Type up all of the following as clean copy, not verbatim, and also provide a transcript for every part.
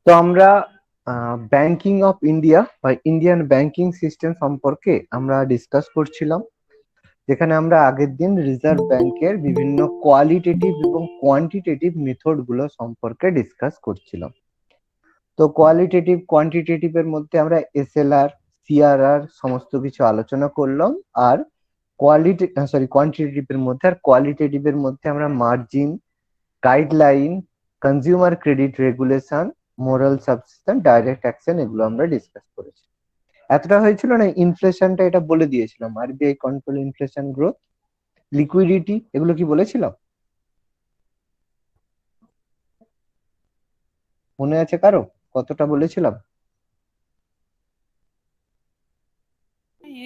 তো আমরা banking of India বা ইন্ডিয়ান ব্যাংকিং সিস্টেম সম্পর্কে আমরা ডিসকাস করছিলাম, যেখানে আমরা আগের দিন রিজার্ভ ব্যাংকের বিভিন্ন কোয়ালিটেটিভ এবং কোয়ান্টিটেটিভ মেথড গুলো সম্পর্কে ডিসকাস করছিলাম। তো কোয়ালিটেটিভ কোয়ান্টিটেটিভ এর মধ্যে আমরা এসএলআর, সিআরআর সমস্ত কিছু আলোচনা করলাম। আর কোয়ান্টিটেটিভ এর মধ্যে আর কোয়ালিটেটিভ এর মধ্যে আমরা margin, guideline, consumer credit regulation, moral subsistence, direct action, এগুলো আমরা ডিসকাস করেছি। এতটা হয়েছিল না? ইনফ্লেশনটা এটা বলে দিয়েছিলাম, RBI control inflation, growth, liquidity, এগুলো কি বলেছিলাম? মনে আছে কারো কতটা বলেছিলাম?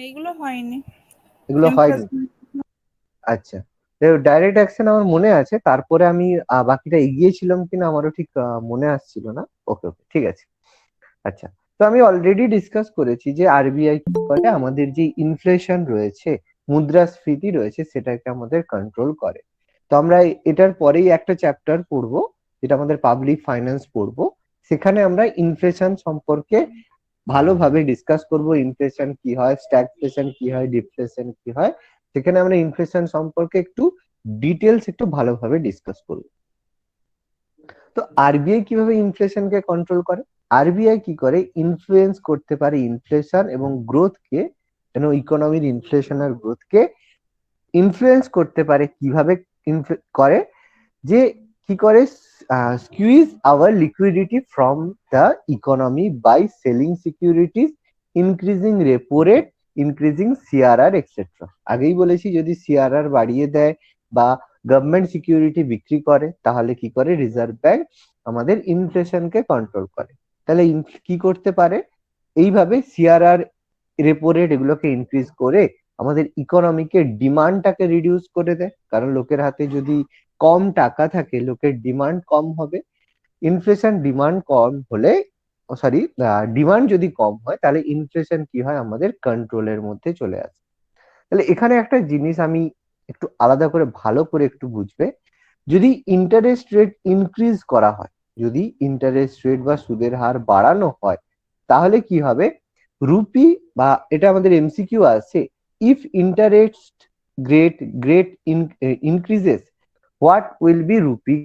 এইগুলো হয়নি, এগুলো হয়নি। আচ্ছা, ডাইরেক্ট অ্যাকশন আমার মনে আছে, তারপরে আমি বাকিটা এগিয়েছিলাম কিনা আমারও ঠিক মনে আসছিল না। ওকে ওকে, ঠিক আছে। আচ্ছা, তো আমি অলরেডি ডিসকাস করেছি যে আরবিআই কি করে, আমাদের যে ইনফ্লেশন রয়েছে, মুদ্রাস্ফীতি রয়েছে, সেটাকে আমাদের কন্ট্রোল করে। তো আমরা এটার পরেই একটা চ্যাপ্টার পড়বো, যেটা আমাদের পাবলিক ফাইন্যান্স পড়বো। সেখানে আমরা ইনফ্লেশন সম্পর্কে ভালোভাবে ডিসকাস করব। ইনফ্লেশন কি হয়, স্ট্যাগফ্লেশন কি হয়, ডিফ্লেশন কি হয়, সেখানে আমরা ইনফ্লেশন সম্পর্কে একটু ডিটেলস একটু ভালোভাবে ডিসকাস করব। তো আরবিআই কিভাবে ইনফ্লেশনকে কন্ট্রোল করে? আরবিআই কি করে, ইনফ্লুয়েন্স করতে পারে ইনফ্লেশন এবং গ্রোথকে, ইকোনমির ইনফ্লেশন আর গ্রোথকে ইনফ্লুয়েন্স করতে পারে। কিভাবে করে? যে কি করে, squeeze our liquidity from the economy by selling securities, increasing repo rate, increasing CRR etcetera. আগেই বলেছি, যদি সিআরআর বাড়িয়ে দেয় বা গভর্নমেন্ট সিকিউরিটি বিক্রি করে, তাহলে কি করে রিজার্ভ ব্যাংক আমাদের ইনফ্লেশনকে কন্ট্রোল করে। তাহলে কি করতে পারে? এইভাবে সিআরআর, রেপো রেট, এগুলোকে ইনক্রিজ করে আমাদের ইকোনমিকে ডিমান্ডটাকে রিডিউস করে দেয়। কারণ লোকের হাতে যদি কম টাকা থাকে, লোকের ডিমান্ড কম হবে। ইনফ্লেশন ডিমান্ড কম হলে, সরি, ডিমান্ড যদি কম হয়, তাহলে ইনফ্লেশন কি হয়, আমাদের কন্ট্রোলের মধ্যে চলে আসে। তাহলে এখানে একটা জিনিস আমি একটু আলাদা করে ভালো করে একটু বুঝবে, যদি ইন্টারেস্ট রেট ইনক্রিজ করা হয়, যদি ইন্টারেস্ট রেট বা সুদের হার বাড়ানো হয়, তাহলে কি হবে? রুপি, বা এটা আমাদের এমসিকিউ আছে, if interest great great increases, what will be rupee?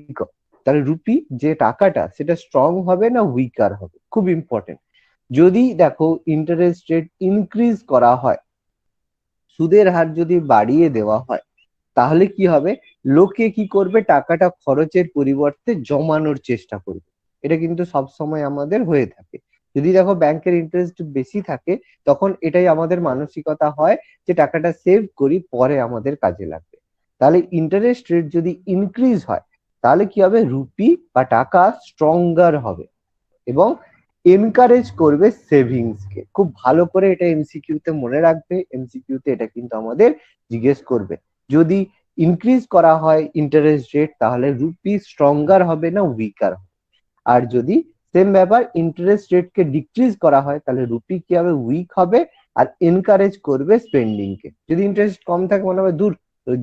তাহলে রুপি যে টাকাটা, সেটা স্ট্রং হবে না উইকার হবে? খুব ইম্পর্টেন্ট। যদি দেখো ইন্টারেস্ট রেট ইনক্রিজ করা হয়, সুদের হার যদি বাড়িয়ে দেওয়া হয়, তাহলে কি হবে? লোকে কি করবে? টাকাটা খরচের পরিবর্তে জমানোর চেষ্টা করবে। এটা কিন্তু সব সময় আমাদের হয়ে থাকে। যদি দেখো ব্যাংকের ইন্টারেস্ট বেশি থাকে, তখন এটাই আমাদের মানসিকতা হয় যে টাকাটা সেভ করি, পরে আমাদের কাজে লাগবে। তাহলে ইন্টারেস্ট রেট যদি ইনক্রিজ হয়, তাহলে কি হবে? রুপি বা টাকা স্ট্রঙ্গার হবে এবং এনকারেজ করবে সেভিংস কে। খুব ভালো করে এটা এমসিকিউ তে মনে রাখবে, এমসিকিউ তে এটা কিন্তু আমাদের জিজ্ঞেস করবে। যদি ইনক্রিজ করা হয় ইন্টারেস্ট রেট, তাহলে রুপি স্ট্রঙ্গার হবে না উইকার হবে। আর যদি সেম ব্যাপার, ইন্টারেস্ট রেট কে ডিক্রিজ করা হয়, তাহলে রুপি কি হবে? উইক হবে আর এনকারেজ করবে স্পেন্ডিং কে। যদি ইন্টারেস্ট কম থাকে, মনে হবে দূর,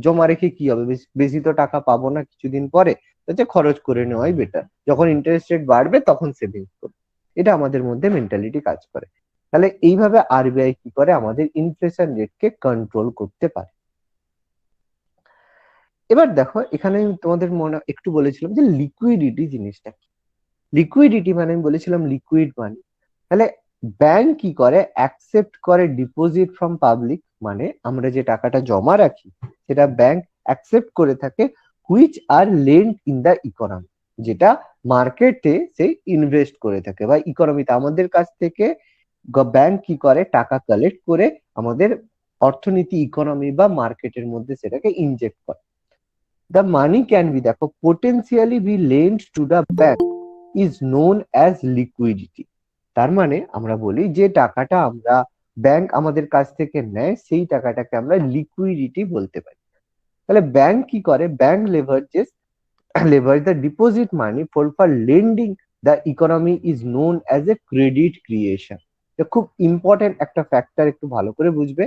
জমা রেখে কি হবে, বেশি তো টাকা পাবো না কিছুদিন পরে, হচ্ছে খরচ করে নেওয়াই বেটার। যখন ইন্টারেস্ট রেট বাড়বে, তখন সেভিংস করবে। এটা আমাদের মধ্যে মেন্টালিটি কাজ করে। তাহলে এইভাবে আরবিআই কি করে, আমাদের ইনফ্লেশন রেটকে কন্ট্রোল করতে পারে। এবার দেখো, এখানে আমি তোমাদের মনে একটু বলেছিলাম যে লিকুইডিটি জিনিসটা কি। লিকুইডিটি মানে আমি বলেছিলাম লিকুইড মানি। তাহলে ব্যাংক কি করে? অ্যাকসেপ্ট করে ডিপোজিট ফ্রম পাবলিক, মানে আমরা যে টাকাটা জমা রাখি, সেটা ব্যাংক অ্যাকসেপ্ট করে থাকে, which are lend in the economy, যেটা মার্কেটে সে ইনভেস্ট করে থাকে বা ইকোনমিতে আমাদের কাছ থেকে ব্যাংক কি করে? টাকা কালেক্ট করে আমাদের অর্থনীতি, ইকোনমি বা মার্কেটের মধ্যে সেটাকে ইনজেক্ট করে। দ্য মানি ক্যান বি, দেখো, potentially be lend to the bank is known as liquidity. তার মানে আমরা বলি যে টাকাটা আমরা ব্যাংক আমাদের কাছ থেকে নেয়, সেই টাকাটাকে আমরা লিকুইডিটি বলতে পারি। তাহলে ব্যাংক কি করে? Bank leverage the deposit money for lending the economy is known as a credit creation. এটা খুব ইম্পর্টেন্ট একটা ফ্যাক্টর, একটু ভালো করে বুঝবে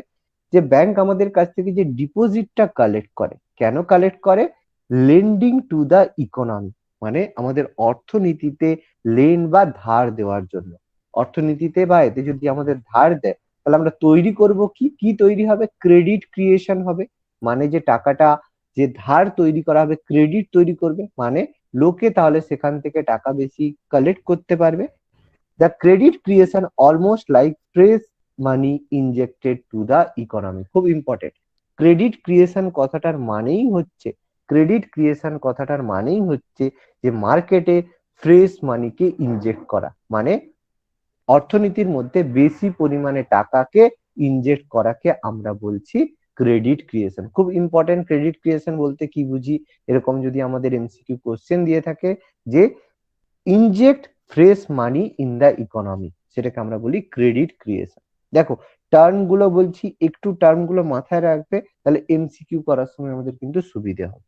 যে ব্যাংক আমাদের কাছ থেকে যে ডিপোজিটটা কালেক্ট করে, কেন কালেক্ট করে? লেন্ডিং টু দা ইকোনমি, মানে আমাদের অর্থনীতিতে লেন বা ধার দেওয়ার জন্য। অর্থনীতিতে বা এতে যদি আমাদের ধার দেয়, তাহলে আমরা তৈরি করব কি কি তৈরি হবে? ক্রেডিট ক্রিয়েশন হবে। মানে যে টাকাটা, যে ধার তৈরি করা হবে, ক্রেডিট তৈরি করবে, মানে লোকে তাহলে সেখান থেকে টাকা বেশি কালেক্ট করতে পারবে। The credit creation almost like fresh money injected to the economy. খুব ইম্পর্টেন্ট। ক্রেডিট ক্রিয়েশন কথাটার মানেই হচ্ছে, ক্রেডিট ক্রিয়েশন কথাটার মানেই হচ্ছে যে মার্কেটে ফ্রেশ মানিকে ইনজেক্ট করা, মানে অর্থনীতির মধ্যে বেশি পরিমাণে টাকাকে ইনজেক্ট করাকে আমরা বলছি ক্রেডিট ক্রিয়েশন। খুব ইম্পর্টেন্ট। ক্রেডিট ক্রিয়েশন বলতে কি বুঝি? এরকম যদি আমাদের এমসিকিউ কোশ্চেন দিয়ে থাকে যে inject fresh money in the economy, সেটাকে আমরা বলি ক্রেডিট ক্রিয়েশন। দেখো টার্ম গুলো বলছি, একটু টার্ম গুলো মাথায় রাখবে, তাহলে এমসিকিউ করার সময় আমাদের কিন্তু সুবিধে হবে।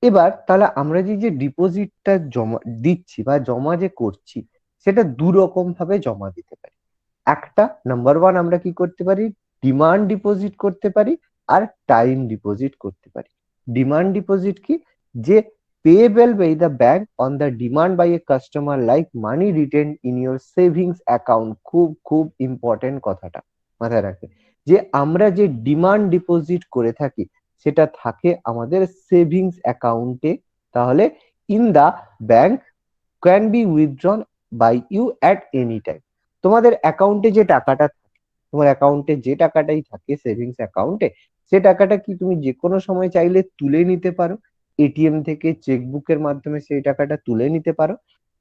এবার তাহলে আমরা যে যে ডিপোজিটটা জমা দিচ্ছি বা জমা যে করছি, সেটা দু রকম ভাবে জমা দিতে পারি। একটা, নাম্বার ওয়ান, আমরা কি করতে পারি? ডিমান্ড ডিপোজিট করতে পারি, আর টাইম ডিপোজিট করতে পারি। ডিমান্ড ডিপোজিট কি? যে payable by the bank on the demand by a customer like money retain in your savings account. খুব খুব ইম্পর্টেন্ট কথাটা মাথায় রাখবে, যে আমরা যে ডিমান্ড ডিপোজিট করে থাকি সেটা থাকে আমাদের সেভিংস অ্যাকাউন্টে। তাহলে in the bank can be withdrawn by you at any time. তোমাদের অ্যাকাউন্টে যে টাকাটা থাকে, তোমার অ্যাকাউন্টে যে টাকাটাই থাকে সেভিংস অ্যাকাউন্টে, সে টাকাটা কি তুমি যে কোনো সময় চাইলে তুলে নিতে পারো। এটিএম থেকে, চেকবুকের মাধ্যমে সেই টাকাটা তুলে নিতে পারো।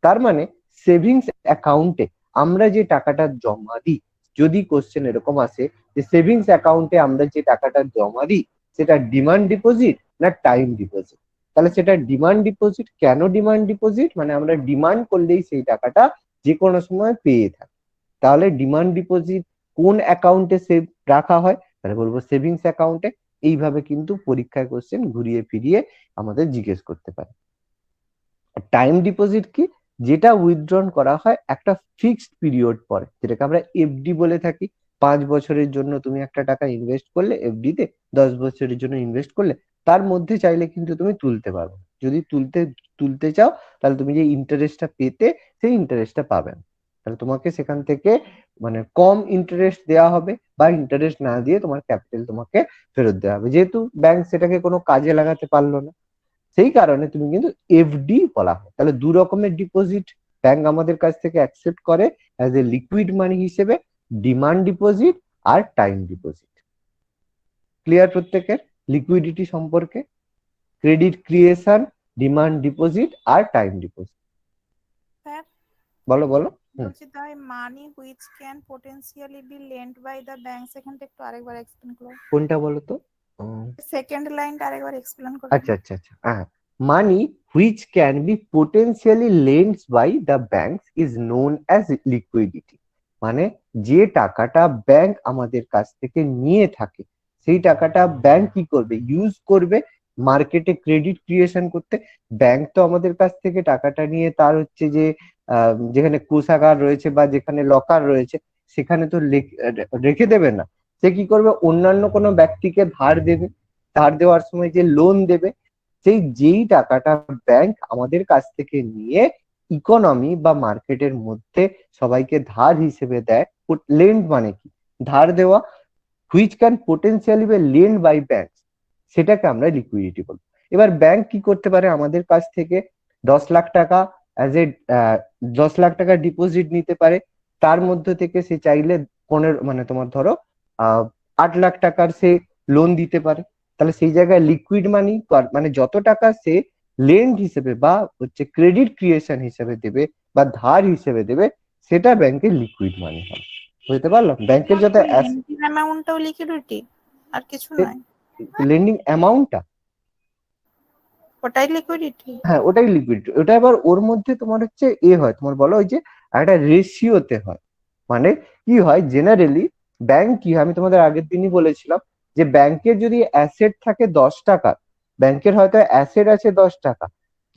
তার মানে সেভিংস অ্যাকাউন্টে আমরা যে টাকাটা জমা দিই, যদি কোশ্চেন এরকম আসে যে সেভিংস অ্যাকাউন্টে আমরা যে টাকাটা জমা দিই সেটা ডিমান্ড ডিপোজিট না টাইম ডিপোজিট, তাহলে সেটা ডিমান্ড ডিপোজিট। কেন ডিমান্ড ডিপোজিট? মানে আমরা ডিমান্ড করলেই সেই টাকাটা যে কোনো সময় পেয়ে থাকি। তাহলে ডিমান্ড ডিপোজিট কোন অ্যাকাউন্টে সেভ রাখা হয়? তাহলে বলবো সেভিংস অ্যাকাউন্টে। এইভাবে কিন্তু পরীক্ষায় কোশ্চেন ঘুরিয়ে ফিরিয়ে আমাদের জিজ্ঞেস করতে পারে। টাইম ডিপোজিট কি? যেটা উইথড্রন করা হয় একটা ফিক্সড পিরিয়ড পরে, যেটাকে আমরা এফডি বলে থাকি। 5 বছরের জন্য তুমি একটা টাকা ইনভেস্ট করলে এফডি তে, 10 বছরের জন্য ইনভেস্ট করলে, তার মধ্যে চাইলে কিন্তু তুমি তুলতে পারবে। যদি তুলতে চাও, তাহলে তুমি যে ইন্টারেস্টটা পেতে, সেই ইন্টারেস্টটা পাবে না। তাহলে তোমাকে সেখান থেকে মানে কম ইন্টারেস্ট দেওয়া হবে, বা ইন্টারেস্ট না দিয়ে তোমার ক্যাপিটাল তোমাকে ফেরত দেওয়া হবে, যেহেতু ব্যাংক সেটাকে কোনো কাজে লাগাতে পারলো না। সেই কারণে তুমি কিন্তু এফডি বলা হয়। তাহলে দু রকমের ডিপোজিট ব্যাংক আমাদের কাছ থেকে অ্যাকসেপ্ট করে অ্যাজ এ লিকুইড মানি হিসেবে, ডিমান্ড ডিপোজিট আর টাইম ডিপোজিট। ক্লিয়ার প্রত্যেকের লিকুইডিটি সম্পর্কে? ক্রেডিট ক্রিয়েশন, ডিমান্ড ডিপোজিট আর টাইম ডিপোজিট। স্যার, বলো বলো। বলছি তাই money which can potentially be lend by the bank, সেখানটা একটু আরেকবার এক্সপ্লেন করুন। কোনটা বলো তো? সেকেন্ড লাইনটা আরেকবার এক্সপ্লেন করুন। আচ্ছা আচ্ছা আচ্ছা, হ্যাঁ। Money which can be potentially lends by the banks is known as liquidity. মানে যে টাকাটা ব্যাংক আমাদের কাছ থেকে নিয়ে থাকে, সেই টাকাটা ব্যাংক কি করবে? ইউজ করবে মার্কেটে ক্রেডিট ক্রিয়েশন করতে। ব্যাংক তো আমাদের কাছ থেকে টাকাটা নিয়ে তার হচ্ছে যে যেখানে কোষাগার রয়েছে বা যেখানে লকার রয়েছে, সেখানে তো রেখে দেবে না। সে কি করবে? অন্যান্য কোনো ব্যক্তিকে ধার দেবে। ধার দেওয়ার সময় যে লোন দেবে, সেই যেই টাকাটা ব্যাংক আমাদের কাছ থেকে নিয়ে ইকোনমি বা মার্কেটের মধ্যে সবাইকে ধার হিসেবে দেয়। লেন্ড মানে কি? ধার দেওয়া। Which can potentially be lend by bank, সেটাকে আমরা লিকুইডিটি বলবো। এবার ব্যাংক কি করতে পারে? আমাদের কাছ থেকে 10 লাখ টাকা অ্যাজ এ 10 লাখ টাকা ডিপোজিট নিতে পারে। তার মধ্যে থেকে সে চাইলে 15 মানে তোমার ধরো 8 লাখ টাকার সে লোন দিতে পারে। তাহলে সেই জায়গায় লিকুইড মানি মানে যত টাকা সে লেন্ড হিসেবে বা হচ্ছে ক্রেডিট ক্রিয়েশন হিসেবে দেবে বা ধার হিসেবে দেবে, সেটা ব্যাংকের লিকুইড মানি হবে। বুঝতে পারলাম? ব্যাংকের যত লেন্ডিং অ্যামাউন্টটাও লিকুইডিটি, আর কিছু নয়? লেন্ডিং অ্যামাউন্টটা, ওটাই লিকুইডিটি? হ্যাঁ ওটাই লিকুইডিটি। ওটা এবার ওর মধ্যে তোমার হচ্ছে হয়, তোমার বলো ওই যে একটা রেশিওতে হয়। মানে কি হয় জেনারেলি, ব্যাংক কি হয়, আমি তোমাদের আগের দিনই বলেছিলাম যে ব্যাংকের যদি অ্যাসেট থাকে 10 টাকা, ব্যাংকের হয়তো অ্যাসেট আছে 10 টাকা,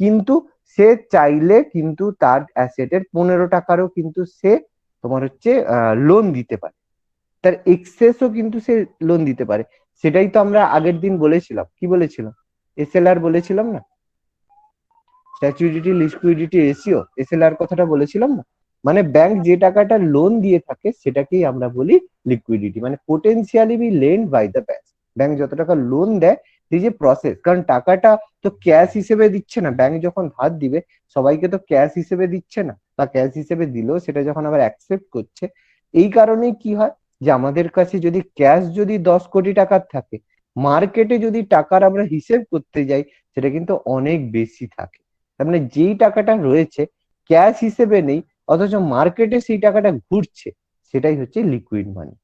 কিন্তু সে চাইলে কিন্তু তার অ্যাসেটের 15 টাকারও কিন্তু সে তোমার হচ্ছে লোন দিতে পারে। তার এক্সেসও কিন্তু সে লোন দিতে পারে। সেটাই তো আমরা আগের দিন বলেছিলাম। কি বলেছিলাম? এসএলআর বলেছিলাম না? স্ট্যাচুরিটি লিকুইডিটি রেশিও, এসএলআর কথাটা বলেছিলাম না, মানে ব্যাংক যে টাকাটা লোন দিয়ে থাকে সেটাকেই আমরা বলি লিকুইডিটি, মানে potentially be lend by the bank. Bank যত টাকা লোন দেয়, এই যে প্রসেস, কারণ টাকাটা তো ক্যাশ হিসেবে দিচ্ছে না, ব্যাংক যখন ধার দিবে সবাইকে তো ক্যাশ হিসেবে দিচ্ছে না, বা ক্যাশ হিসেবে দিলেও সেটা যখন আবার অ্যাকসেপ্ট করছে, এই কারণেই কি হয় যে আমাদের কাছে যদি ক্যাশ যদি 10 কোটি টাকার থাকে, মার্কেটে যদি টাকার আমরা হিসেব করতে যাই সেটা কিন্তু অনেক বেশি থাকে। তার মানে যেই টাকাটা রয়েছে ক্যাশ হিসেবে নেই, অথচ মার্কেটে সেই টাকাটা ঘুরছে, সেটাই হচ্ছে লিকুইড মানি।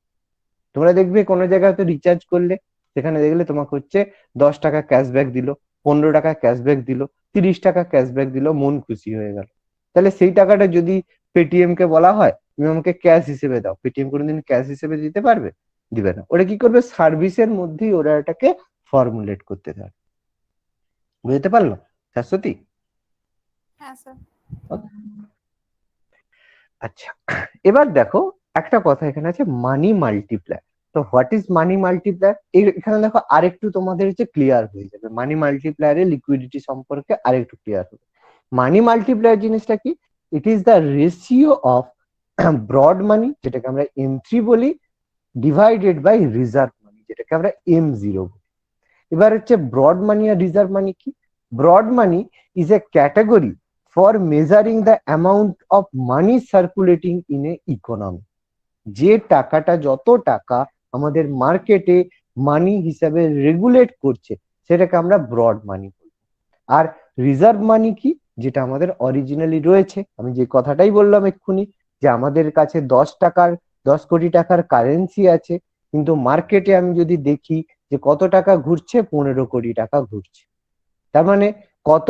তোমরা দেখবে কোনো জায়গায় তো রিচার্জ করলে, সেখানে দেখলে তোমাকে হচ্ছে 10 টাকা ক্যাশব্যাক দিল, 15 টাকা ক্যাশব্যাক দিল, 30 টাকা ক্যাশব্যাক দিল, মন খুশি হয়ে গেল। তাহলে সেই টাকাটা যদি পেটিএম কে বলা হয় তুমি আমাকে ক্যাশ হিসেবে দাও, পেটিএম কোনোদিন ক্যাশ হিসেবে দিতে পারবে? দিবে না। ওরা কি করবে, সার্ভিসের মধ্যেই ওরা এটাকে ফর্মুলেট করতে থাকবে। বুঝতে পারলো শাশ্বতী? হ্যাঁ স্যার। আচ্ছা, এবার দেখো একটা কথা এখানে আছে, মানি মাল্টিপ্লায়ার। তো হোয়াট ইজ মানি মাল্টিপ্লায়ার, এখানে দেখো আরেকটু তোমাদের হচ্ছে ক্লিয়ার হয়ে যাবে, মানি মাল্টিপ্লায়ারের লিকুইডিটি সম্পর্কে আরেকটু ক্লিয়ার হবে। মানি মাল্টিপ্লায়ার জিনিসটা কি? It is the ratio of broad money, যেটাকে আমরা M3 বলি, ডিভাইডেড বাই রিজার্ভ মানি, যেটাকে আমরা M0 বলি। এবার হচ্ছে ব্রড মানি আর রিজার্ভ মানি কি? Broad money is a category for measuring the amount of money circulating in a economy. যে টাকাটা, যত টাকা আমাদের মার্কেটে মানি হিসাবে রেগুলেট করছে, সেটাকে আমরা ব্রড মানি বলি। আর রিজার্ভ মানি কি? যেটা আমাদের অরিজিনালি রয়েছে, আমি যে কথাটাই বললাম এক্ষুনি, যে আমাদের কাছে 10 কোটি টাকার কারেন্সি আছে, কিন্তু মার্কেটে আমি যদি দেখি যে কত টাকা ঘুরছে, 15 কোটি টাকা ঘুরছে। তার মানে কত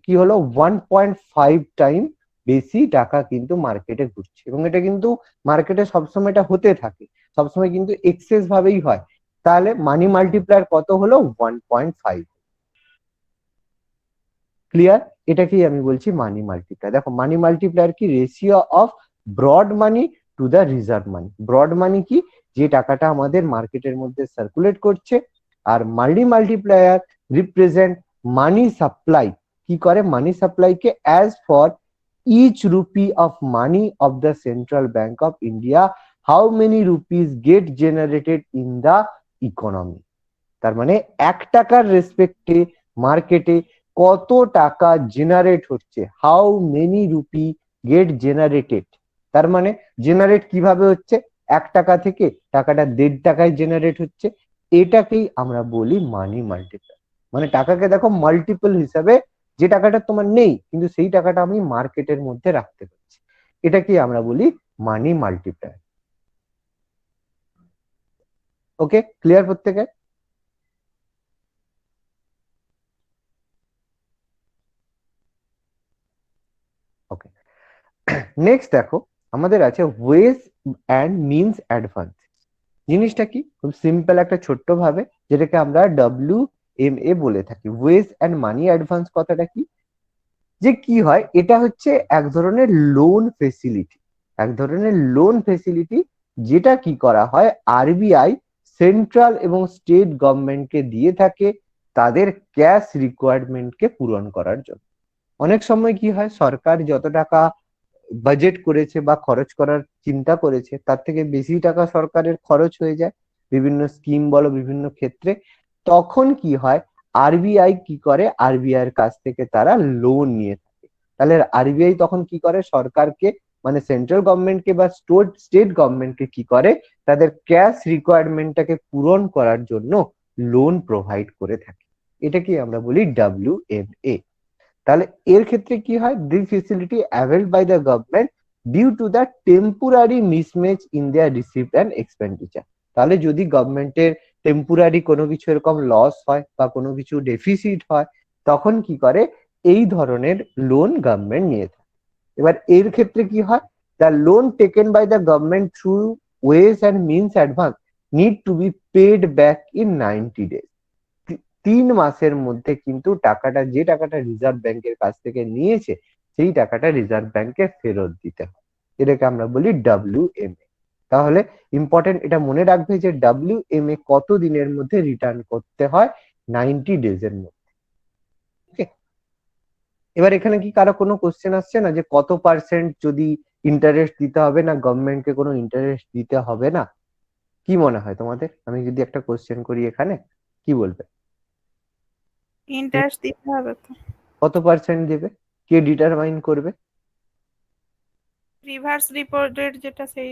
কি হলো, 1.5 টাইম বেশি টাকা কিন্তু মার্কেটে ঘুরছে, এবং এটা কিন্তু মার্কেটে সবসময় এটা হতে থাকে, সবসময় কিন্তু এক্সেস ভাবেই হয়। তাহলে মানি মাল্টিপ্লায়ার কত হলো? 1.5। ক্লিয়ার? এটাকেই আমি বলছি মানি মাল্টিপ্লায়ার। দেখো মানি মাল্টিপ্লায়ার কি? Ratio of broad money to the reserve money. Broad money কি? যে টাকাটা আমাদের মার্কেটের মধ্যে সার্কুলেট করছে। আর money multiplier represent money supply. কি করে? মানি সাপ্লাই কে as for each rupee of money of the central bank of India, how many rupees get generated in the economy. তার মানে 1 টাকার রেসপেক্টে মার্কেটে কত টাকা জেনারেট হচ্ছে, how many rupee get generated. তার মানে জেনারেট কিভাবে হচ্ছে, 1 টাকা থেকে টাকাটা 1.5 টাকায় জেনারেট হচ্ছে। এটাকেই আমরা বলি মানি মাল্টিপ্লায়ার। মানে টাকাকে দেখো মাল্টিপল হিসাবে, যে টাকাটা তোমার নেই কিন্তু সেই টাকাটা আমি মার্কেটের মধ্যে রাখতে পারছি, এটাকেই আমরা বলি মানি মাল্টিপ্লায়ার। ওকে, ক্লিয়ার প্রত্যেকে? ওকে, নেক্সট দেখো আমাদের আছে ওয়েজ অ্যান্ড মিনস অ্যাডভান্স। জিনিসটা কি? খুব সিম্পল একটা ছোট্ট ভাবে, যেটাকে আমরা WMA বলে থাকি। ওয়েজ অ্যান্ড মানি অ্যাডভান্স কথাটা কি? যে কি হয়, এটা হচ্ছে এক ধরনের লোন ফেসিলিটি, এক ধরনের লোন ফেসিলিটি, যেটা কি করা হয়, RBI সেন্ট্রাল এবং স্টেট গভর্নমেন্টকে দিয়ে থাকে তাদের ক্যাশ রিকোয়ারমেন্টকে পূরণ করার জন্য। অনেক সময় কি হয়, সরকার যত টাকা বাজেট করেছে বা খরচ করার চিন্তা করেছে, তার থেকে বেশি টাকা সরকারের খরচ হয়ে যায় বিভিন্ন স্কিম বলো, বিভিন্ন ক্ষেত্রে। তখন কি হয়, RBI কি করে, RBI এর কাছ থেকে তারা লোন নিয়ে থাকে। তাহলে RBI তখন কি করে, সরকারকে মানে সেন্ট্রাল গভর্নমেন্টকে বা স্টেট গভর্নমেন্টকে কি করে, তাদের ক্যাশ রিকোয়ারমেন্টটাকে পূরণ করার জন্য লোন প্রোভাইড করে থাকে। এটাকে আমরা বলি WMA। তাহলে এর ক্ষেত্রে কি হয়, the facility availed by the government due to the temporary mismatch in their receipt and expenditure. তাহলে যদি গভর্নমেন্টের টেম্পোরারি কোনো কিছু এরকম লস হয় বা কোনো কিছু ডেফিসিট হয়, তখন কি করে, এই ধরনের লোন গভর্নমেন্ট নিয়ে থাকে। এবার এর ক্ষেত্রে কি হয়, the loan taken by the government through ways and means advance need to be paid back in 90 days। 3 মাসের মধ্যে কিন্তু টাকাটা, যে টাকাটা রিজার্ভ ব্যাংকের কাছ থেকে নিয়েছে, সেই টাকাটা রিজার্ভ ব্যাংকে ফেরত দিতে হয়। এটাকে আমরা বলি WMA। তাহলে ইম্পর্টেন্ট এটা মনে রাখবে যে WMA কত দিনের মধ্যে রিটার্ন করতে হয়, 90 days এর মধ্যে। ওকে, এবার এখানে কি কারো কোনো কোশ্চেন আসছে না যে কত পার্সেন্ট যদি ইন্টারেস্ট দিতে হবে, না গভর্নমেন্টকে কোনো ইন্টারেস্ট দিতে হবে না? কি মনে হয় তোমাদের? আমি যদি একটা কোশ্চেন করি এখানে, কি বলবে? ইন্টারেস্ট দিতে হবে তো। কত পার্সেন্ট দেবে? কে ডিটারমাইন করবে? রিভার্স রিপো রেট যেটা সেই।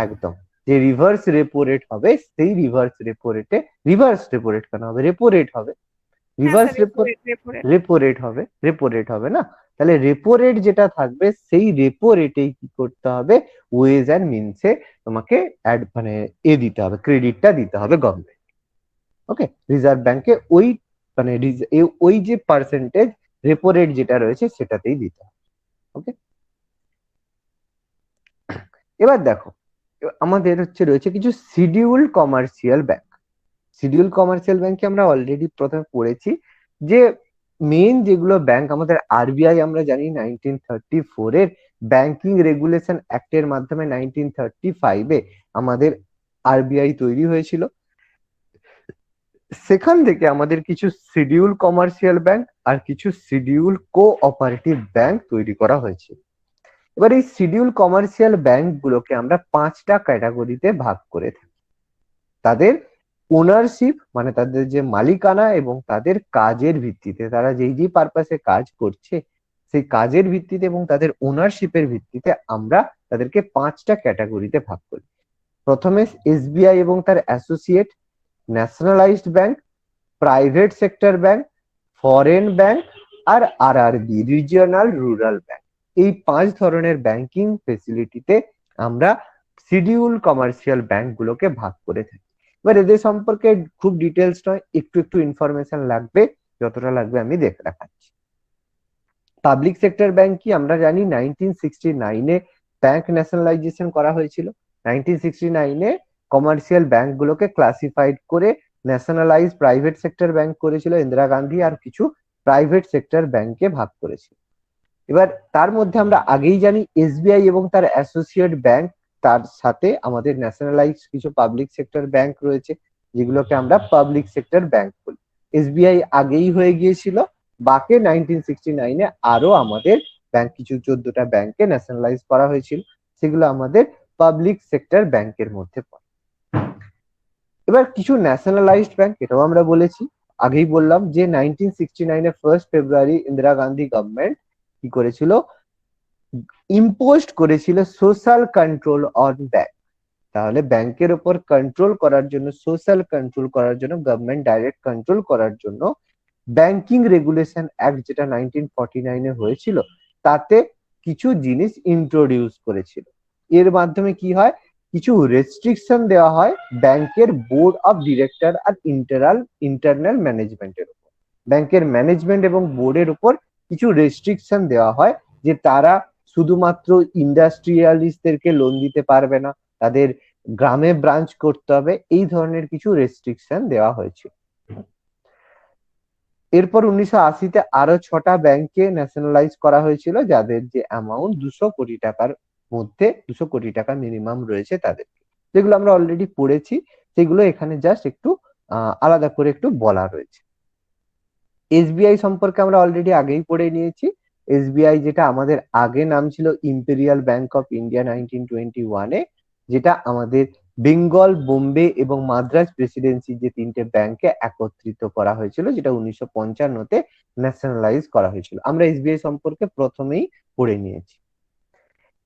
একদম, যে রিভার্স রেপো রেট হবে সেই রিভার্স রেপো রেটে, রিভার্স রেপো রেট কেন হবে, রেপো রেট হবে, হ্যাঁ reverse sir, repo, repo rate. Repo rate হবে, রেপো রেট হবে না? তাহলে রেপো রেট যেটা থাকবে সেই রেপো রেটেই কি করতে হবে, ওয়েজ অ্যান্ড মিনসে তোমাকে অ্যাড মানে দিতে হবে, ক্রেডিটটা দিতে হবে গভর্নমেন্ট। ওকে, রিজার্ভ ব্যাংকে ওই মানে ওই যে পার্সেন্টেজ রেপো রেট যেটা রয়েছে সেটাতেই দিতে হবে। ওকে, এবার দেখো, আমাদের রয়েছে কিছু schedule commercial bank. Schedule commercial ব্যাংকে আমরা অলরেডি প্রথমে পড়েছি যে মেন যেগুলো ব্যাংক আমাদের, আরবিআই আমরা জানি 1934 এর ব্যাংকিং রেগুলেশন অ্যাক্টের মাধ্যমে 1935-এ আমাদের আরবিআই তৈরি হয়েছিল। সেখান থেকে আমাদের কিছু শিডিউল কমার্শিয়াল ব্যাংক আর কিছু শিডিউল কোঅপারেটিভ ব্যাংক তৈরি করা হয়েছে। এবার এই শিডিউল কমার্শিয়াল ব্যাংক গুলোকে আমরা 5টা ক্যাটাগরিতে ভাগ করে থাকি। তাদের ওনারশিপ মানে তাদের যে মালিকানা এবং তাদের কাজের ভিত্তিতে, তারা যেই যেই পারপাসে কাজ করছে সেই কাজের ভিত্তিতে এবং তাদের ওনারশিপের ভিত্তিতে আমরা তাদেরকে 5টা ক্যাটাগরিতে ভাগ করি। প্রথমে এসবিআই এবং তার associate, nationalised bank, private sector bank, foreign bank আর আরআরবি, রিজিওনাল রুরাল ব্যাংক। এই 5 ধরনের ব্যাংকিং ফেসিলিটিতে আমরা শিডিউল কমার্শিয়াল ব্যাংক গুলোকে ভাগ করে থাকি। এবার এদের সম্পর্কে খুব ডিটেলস নয়, একটু একটু ইনফরমেশন লাগবে, যতটা লাগবে আমি দেখাচ্ছি। পাবলিক সেক্টর ব্যাংক কি আমরা জানি 1969-এ ব্যাংক ন্যাশনালাইজেশন করা হয়েছিল। 1969-এ কমার্শিয়াল ব্যাংক গুলোকে ক্লাসিফাইড করে ন্যাশনালাইজ প্রাইভেট সেক্টর ব্যাংক করেছিল ইন্দিরা গান্ধী, আর কিছু প্রাইভেট সেক্টর ব্যাংকে ভাগ করেছিল। এবার তার মধ্যে আমরা আগেই জানি এসবিআই এবং তার অ্যাসোসিয়েট ব্যাংক, তার সাথে আমাদের ন্যাশনালাইজ কিছু পাবলিক সেক্টর ব্যাংক রয়েছে যেগুলোকে আমরা পাবলিক সেক্টর ব্যাংক বলি। এসবিআই আগেই হয়ে গিয়েছিল, বাকি 1969-এ আরো আমাদের ব্যাংক কিছু 14টা ব্যাংকে ন্যাশনালাইজ করা হয়েছিল, সেগুলো আমাদের পাবলিক সেক্টর ব্যাংকের মধ্যে পড়ে। এবার কিছু ন্যাশনালাইজড ব্যাংক, এটাও আমরা বলেছি, আগেই বললাম যে 1969-এ 1 ফেব্রুয়ারি ইন্দিরা গান্ধী গভর্নমেন্ট কি করেছিল, ইম্পোজড করেছিল সোশ্যাল কন্ট্রোল অন ব্যাংক। তাহলে ব্যাংকের উপর কন্ট্রোল করার জন্য, সোশ্যাল কন্ট্রোল করার জন্য, গভর্নমেন্ট ডাইরেক্ট কন্ট্রোল করার জন্য ব্যাংকিং রেগুলেশন অ্যাক্ট যেটা 1949-এ হয়েছিল তাতে কিছু জিনিস ইন্ট্রোডিউস করেছিল। এর মাধ্যমে কি হয়, কিছু রেস্ট্রিকশন দেওয়া হয় ব্যাংকের বোর্ড অফ ডিরেক্টর আর ইন্টারনাল ম্যানেজমেন্টের উপর। ব্যাংকের ম্যানেজমেন্ট এবং বোর্ডের উপর কিছু রেস্ট্রিকশন দেওয়া হয় যে তারা শুধুমাত্র ইন্ডাস্ট্রিয়ালিস্টদেরকে লোন দিতে পারবে না, তাদের গ্রামে ব্রাঞ্চ করতে হবে, এই ধরনের কিছু রেস্ট্রিকশন দেওয়া হয়েছিল। এরপর 1980-তে আরো 6টা ব্যাংকে ন্যাশনালাইজ করা হয়েছিল যাদের যে অ্যামাউন্ট 200 কোটি টাকার মধ্যে, 200 কোটি টাকা মিনিমাম রয়েছে তাদের, যেগুলো আমরা অলরেডি পড়েছি, সেগুলো এখানে জাস্ট একটু আলাদা করে একটু বলা রয়েছে। এসবিআই সম্পর্কে আমরা অলরেডি আগেই পড়ে নিয়েছি। এসবিআই যেটা আমাদের আগে নাম ছিল ইম্পেরিয়াল ব্যাংক অফ ইন্ডিয়া 1921-এ, যেটা আমাদের বেঙ্গল, বোম্বে এবং মাদ্রাজ প্রেসিডেন্সি যে 3টে ব্যাংকে একত্রিত করা হয়েছিল, যেটা 1955-তে ন্যাশনালাইজ করা হয়েছিল। আমরা এসবিআই সম্পর্কে প্রথমেই পড়ে নিয়েছি।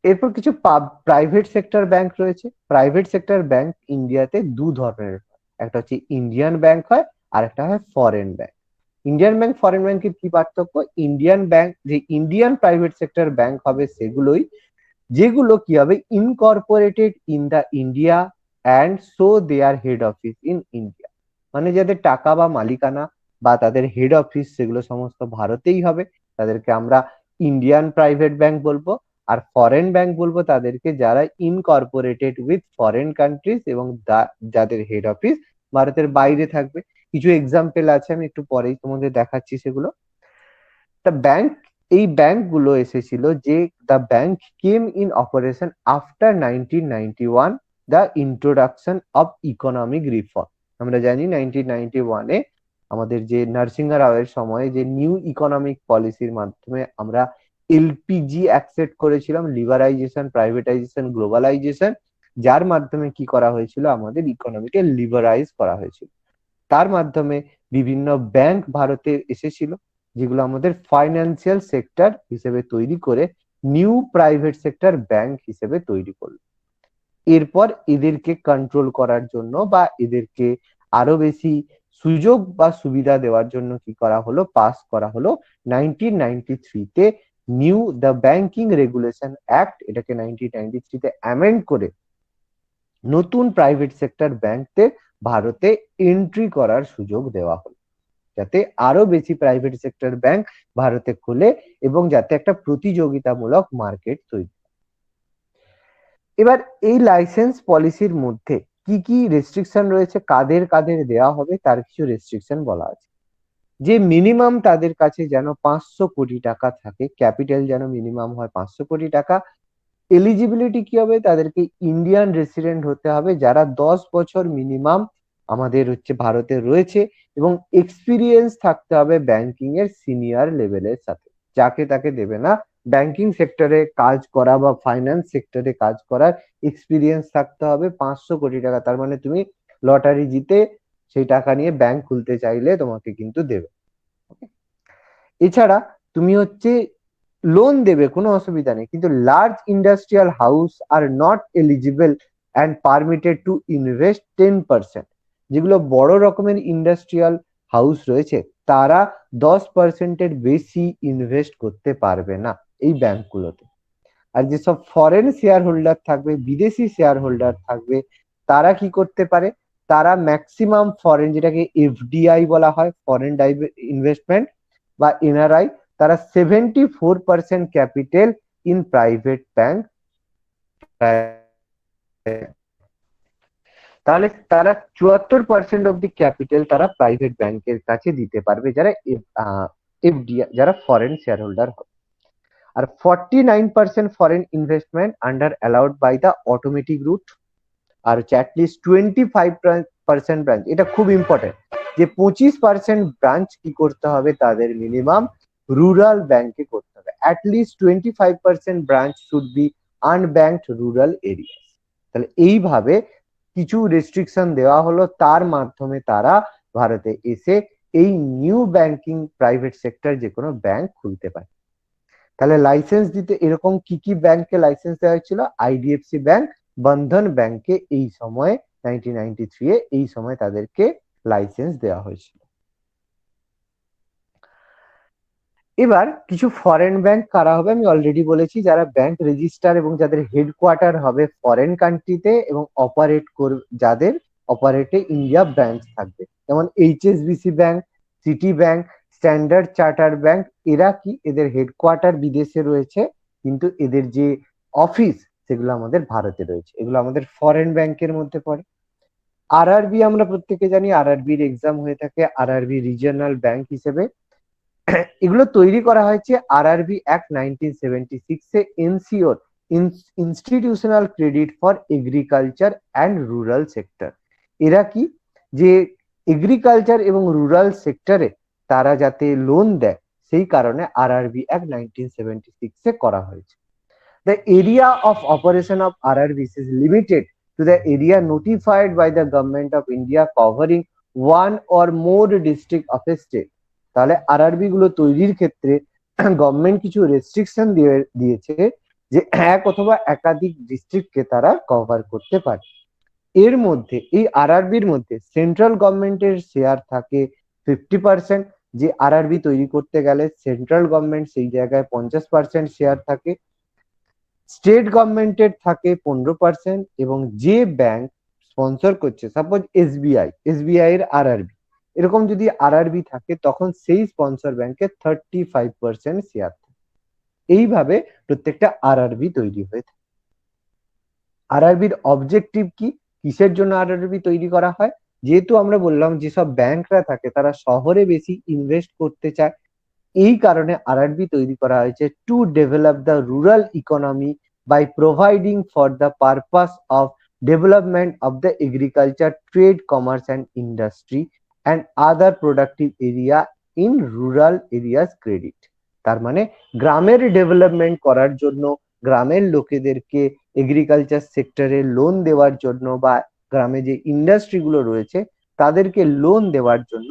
এরপর কিছু প্রাইভেট সেক্টর ব্যাংক রয়েছে। প্রাইভেট সেক্টর ব্যাংক ইন্ডিয়াতে 2 ধরনের, একটা হচ্ছে ইন্ডিয়ান ব্যাংক হয় আর একটা হয় foreign bank. Indian bank foreign ব্যাংকের কি পার্থক্য, ইন্ডিয়ান ব্যাংক যে ইন্ডিয়ান প্রাইভেট সেক্টর ব্যাংক হবে সেগুলোই যেগুলো কি হবে incorporated in the India and so their head office in India, মানে যাদের টাকা বা মালিকানা বা তাদের হেড অফিস সেগুলো সমস্ত ভারতেই হবে, তাদেরকে আমরা ইন্ডিয়ান প্রাইভেট ব্যাংক বলবো। আর ফরেন ব্যাংক বলবো তাদেরকে যারা ইনকর্পোরেটেড উইথ ফরেন কান্ট্রিজ এবং যাদের হেড অফিস ভারতের বাইরে থাকবে। কিছু এক্সাম্পল আছে, আমি একটু পরেই তোমাদের দেখাচ্ছি সেগুলো। তা ব্যাংক, এই ব্যাংক গুলো এসেছিল যে the bank came in operation after 1991, the introduction of economic reform. আমরা জানি 1991-এ আমাদের যে নরসিংহ রাওয়ের সময় যে নিউ ইকোনমিক পলিসির মাধ্যমে আমরা এলপিজি অ্যাকসেপ্ট করেছিলাম, লিবারাইজেশন, প্রাইভেটাইজেশন, গ্লোবালাইজেশন, যার মাধ্যমে কি করা হয়েছিল, আমাদের ইকোনমিকে লিবারাইজ করা হয়েছিল। তার মাধ্যমে বিভিন্ন ব্যাংক ভারতে এসেছিল, যেগুলো আমাদের ফাইন্যান্সিয়াল সেক্টর হিসেবে তৈরি করে নিউ প্রাইভেট সেক্টর ব্যাংক হিসেবে তৈরি করলো। এরপর এদেরকে কন্ট্রোল করার জন্য বা এদেরকে আরো বেশি সুযোগ বা সুবিধা দেওয়ার জন্য কি করা হলো, পাস করা হলো 1993-তে new the banking regulation act. এটাকে 1993-তে অ্যামেন্ড করে নতুন প্রাইভেট সেক্টর ব্যাংকদের ভারতে এন্ট্রি করার সুযোগ দেওয়া হলো, যাতে আরো বেশি প্রাইভেট সেক্টর ব্যাংক ভারতে খোলে এবং যাতে একটা প্রতিযোগিতামূলক মার্কেট তৈরি। এবার এই লাইসেন্স পলিসির মধ্যে কি কি রেস্ট্রিকশন রয়েছে, কাদের কাদের দেওয়া হবে তার কিছু রেস্ট্রিকশন বলা আছে। যে মিনিমাম তাদের কাছে যেন 500 কোটি টাকা থাকে, ক্যাপিটাল যেন মিনিমাম হয় 500 কোটি টাকা। এলিজিবিলিটি কি হবে, তাদেরকে ইন্ডিয়ান রেসিডেন্ট হতে হবে যারা 10 বছর মিনিমাম আমাদের ভারতে রয়েছে, এবং এক্সপিরিয়েন্স থাকতে হবে ব্যাংকিং এর সিনিয়র লেভেলের সাথে। যাকে তাকে দেবে না, ব্যাংকিং সেক্টরে কাজ করা বা ফাইন্যান্স সেক্টরে কাজ করার এক্সপিরিয়েন্স থাকতে হবে। 500 কোটি টাকা তার মানে তুমি লটারি জিতে সেই টাকা নিয়ে ব্যাংক খুলতে চাইলে তোমাকে কিন্তু দেবে। এছাড়া তুমি লোন দেবে, কোনো অসুবিধা নেই, কিন্তু large industrial house are not eligible and permitted to invest 10%। যেগুলো বড় রকমের ইন্ডাস্ট্রিয়াল হাউস রয়েছে তারা 10%-এর বেশি ইনভেস্ট করতে পারবে না এই ব্যাংকগুলোতে। আর যেসব ফরেন শেয়ার হোল্ডার থাকবে, বিদেশি শেয়ার হোল্ডার থাকবে, তারা কি করতে পারে, তারা ম্যাক্সিমাম ফরেন, যেটাকে এফডিআই বলা হয়, ফরেন ইনভেস্টমেন্ট বা এনআরআই, তারা 74% ক্যাপিটাল ইন প্রাইভেট ব্যাংক, তাহলে তারা 74% অব দি ক্যাপিটাল তারা প্রাইভেট ব্যাংকের কাছে দিতে পারবে, যারা এফডিআই, যারা ফরেন শেয়ার হোল্ডার হবে। আর 49% foreign investment under allowed by the automatic route. আর অ্যাটলিস্ট 25% ব্রাঞ্চ, এটা খুব ইম্পর্টেন্ট, যে 25% ব্রাঞ্চ কি করতে হবে তাদের মিনিমাম রুরাল ব্যাংকে করতে হবে। At least 25% branch should be unbanked rural area. তাহলে এইভাবে কিছু রেস্ট্রিকশন দেওয়া হলো, তার মাধ্যমে তারা ভারতে এসে এই নিউ ব্যাংকিং প্রাইভেট সেক্টর যে কোনো ব্যাংক খুলতে পারে। তাহলে লাইসেন্স দিতে এরকম কি কি ব্যাংকে লাইসেন্স দেওয়া হয়েছিল, আইডিএফসি ব্যাংক, বন্ধন ব্যাংকে এই সময় 1993-এ এই সময় তাদেরকে লাইসেন্স দেওয়া হয়েছিল। এবার কিছু ফরেন ব্যাংক কারা হবে আমি অলরেডি বলেছি, যারা ব্যাংক রেজিস্টার এবং যাদের হেডকোয়ার্টার হবে ফরেন কান্ট্রিতে এবং যাদের অপারেটে ইন্ডিয়া ব্রাঞ্চ থাকবে, যেমন HSBC bank, city bank, standard charter bank. এরা কি, এদের হেডকোয়ার্টার বিদেশে রয়েছে কিন্তু এদের যে অফিস সেগুলো আমাদের ভারতে রয়েছে, এগুলো আমাদের ফরেন ব্যাংকের মধ্যে পড়ে। আরআরবি আমরা প্রত্যেকে জানি, আরআরবির এক্সাম হয়ে থাকে আরআরবি রিজিয়নাল ব্যাংক হিসেবে। এগুলো তৈরি করা হয়েছে আরআরবি অ্যাক্ট 1976-এ ensure, institutional credit for agriculture and rural sector. এরা কি, যে এগ্রিকালচার এবং রুরাল সেক্টরে তারা যাতে লোন দেয়, সেই কারণে আরআরবি অ্যাক্ট 1976-এ করা হয়েছে। The area of operation of RRBs is limited to the area notified by the Government of India covering one or more district of a state. তাহলে আরআরবি গুলো তৈরির ক্ষেত্রে গভর্নমেন্ট কিছু রেস্ট্রিকশন দিয়েছে, যে এক অথবা একাধিক ডিস্ট্রিক্টকে তারা কভার করতে পারে। এর মধ্যে এই আরআরবির মধ্যে সেন্ট্রাল গভর্নমেন্টের শেয়ার থাকে 50%, যে আরআরবি তৈরি করতে গেলে সেন্ট্রাল গভর্নমেন্ট সেই জায়গায় 50% শেয়ার থাকে, স্টেট গভর্নমেন্টের থাকে 15%, এবং যে ব্যাংক স্পন্সর করছে, সাপোজ এসবিআই এর আরআরবি, এরকম যদি আরআরবি থাকে তখন সেই স্পন্সর ব্যাংকের 35% শেয়ার থাকে। এইভাবে প্রত্যেকটা আরআরবি তৈরি হয়ে থাকে। আরআরবির অবজেক্টিভ কি, কিসের জন্য আরআরবি তৈরি করা হয়, যেহেতু আমরা বললাম যেসব ব্যাংকরা থাকে তারা শহরে বেশি ইনভেস্ট করতে চায়, এই কারণে আরআরবি তৈরি করা হয়েছে to develop the rural economy by providing for the purpose of development of the agriculture, trade, commerce and industry and other productive area in rural areas credit. তার মানে গ্রামের ডেভেলপমেন্ট করার জন্য, গ্রামের লোকেদেরকে এগ্রিকালচার সেক্টরে লোন দেওয়ার জন্য, বা গ্রামে যে ইন্ডাস্ট্রি গুলো রয়েছে তাদেরকে লোন দেওয়ার জন্য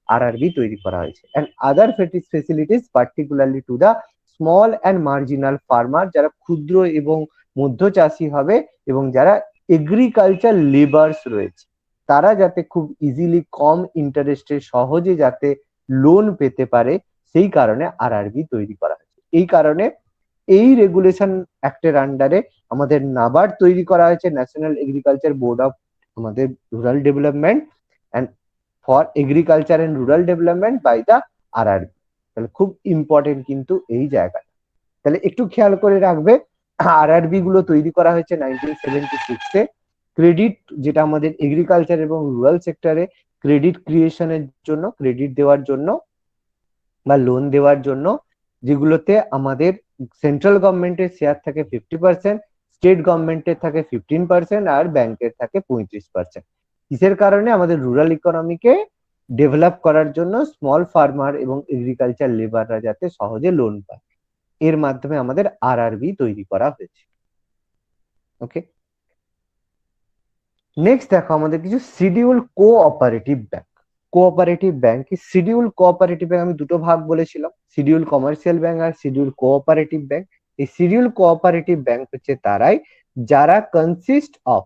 আরআরবি তৈরি করা হয়েছে। And other facilities particularly to the small and marginal farmer, যারা ক্ষুদ্র এবং মধ্য চাষী হবে এবং যারা এগ্রিকালচার লেবার্স রয়েছে, তারা যাতে খুব ইজিলি কম ইন্টারেস্টে সহজে যাতে লোন পেতে পারে, সেই কারণে আরআরবি তৈরি করা হয়েছে। এই কারণে এই রেগুলেশন অ্যাক্টের আন্ডারে আমাদের নাবার্ড তৈরি করা হয়েছে, ন্যাশনাল এগ্রিকালচার বোর্ড অফ আমাদের rural development and for agriculture and rural development by the RRB. তাহলে খুব ইম্পর্টেন্ট কিন্তু এই জায়গাটা, তাহলে একটু খেয়াল করে রাখবে। আরআরবি গুলো তৈরি করা হয়েছে 1976-এ। ক্রেডিট, যেটা আমাদের এগ্রিকালচার এবং রুরাল সেক্টরে ক্রেডিট ক্রিয়েশনের জন্য, ক্রেডিট দেওয়ার জন্য বা লোন দেওয়ার জন্য, যেগুলোতে আমাদের সেন্ট্রাল গভর্নমেন্টের শেয়ার থাকে 50%, স্টেট গভর্নমেন্টের থাকে 15% আর ব্যাংকের থাকে 35%। কিসের কারণে? আমাদের রুরাল ইকোনমিকে ডেভেলপ করার জন্য স্মল ফার্মার এবং এগ্রিকালচার লেবাররা যাতে সহজে লোন পায়, এর মাধ্যমে আমাদের আরআরবি তৈরি করা হয়েছে। ওকে, নেক্সট দেখো আমাদের কিছু schedule cooperative bank. Cooperative bank, schedule cooperative bank আমি দুটো ভাগ বলেছিলাম, শিডিউল কমার্শিয়াল ব্যাংক আর শিডিউল কোঅপারেটিভ ব্যাংক। এই শিডিউল কোঅপারেটিভ ব্যাংক হচ্ছে তারাই যারা consist of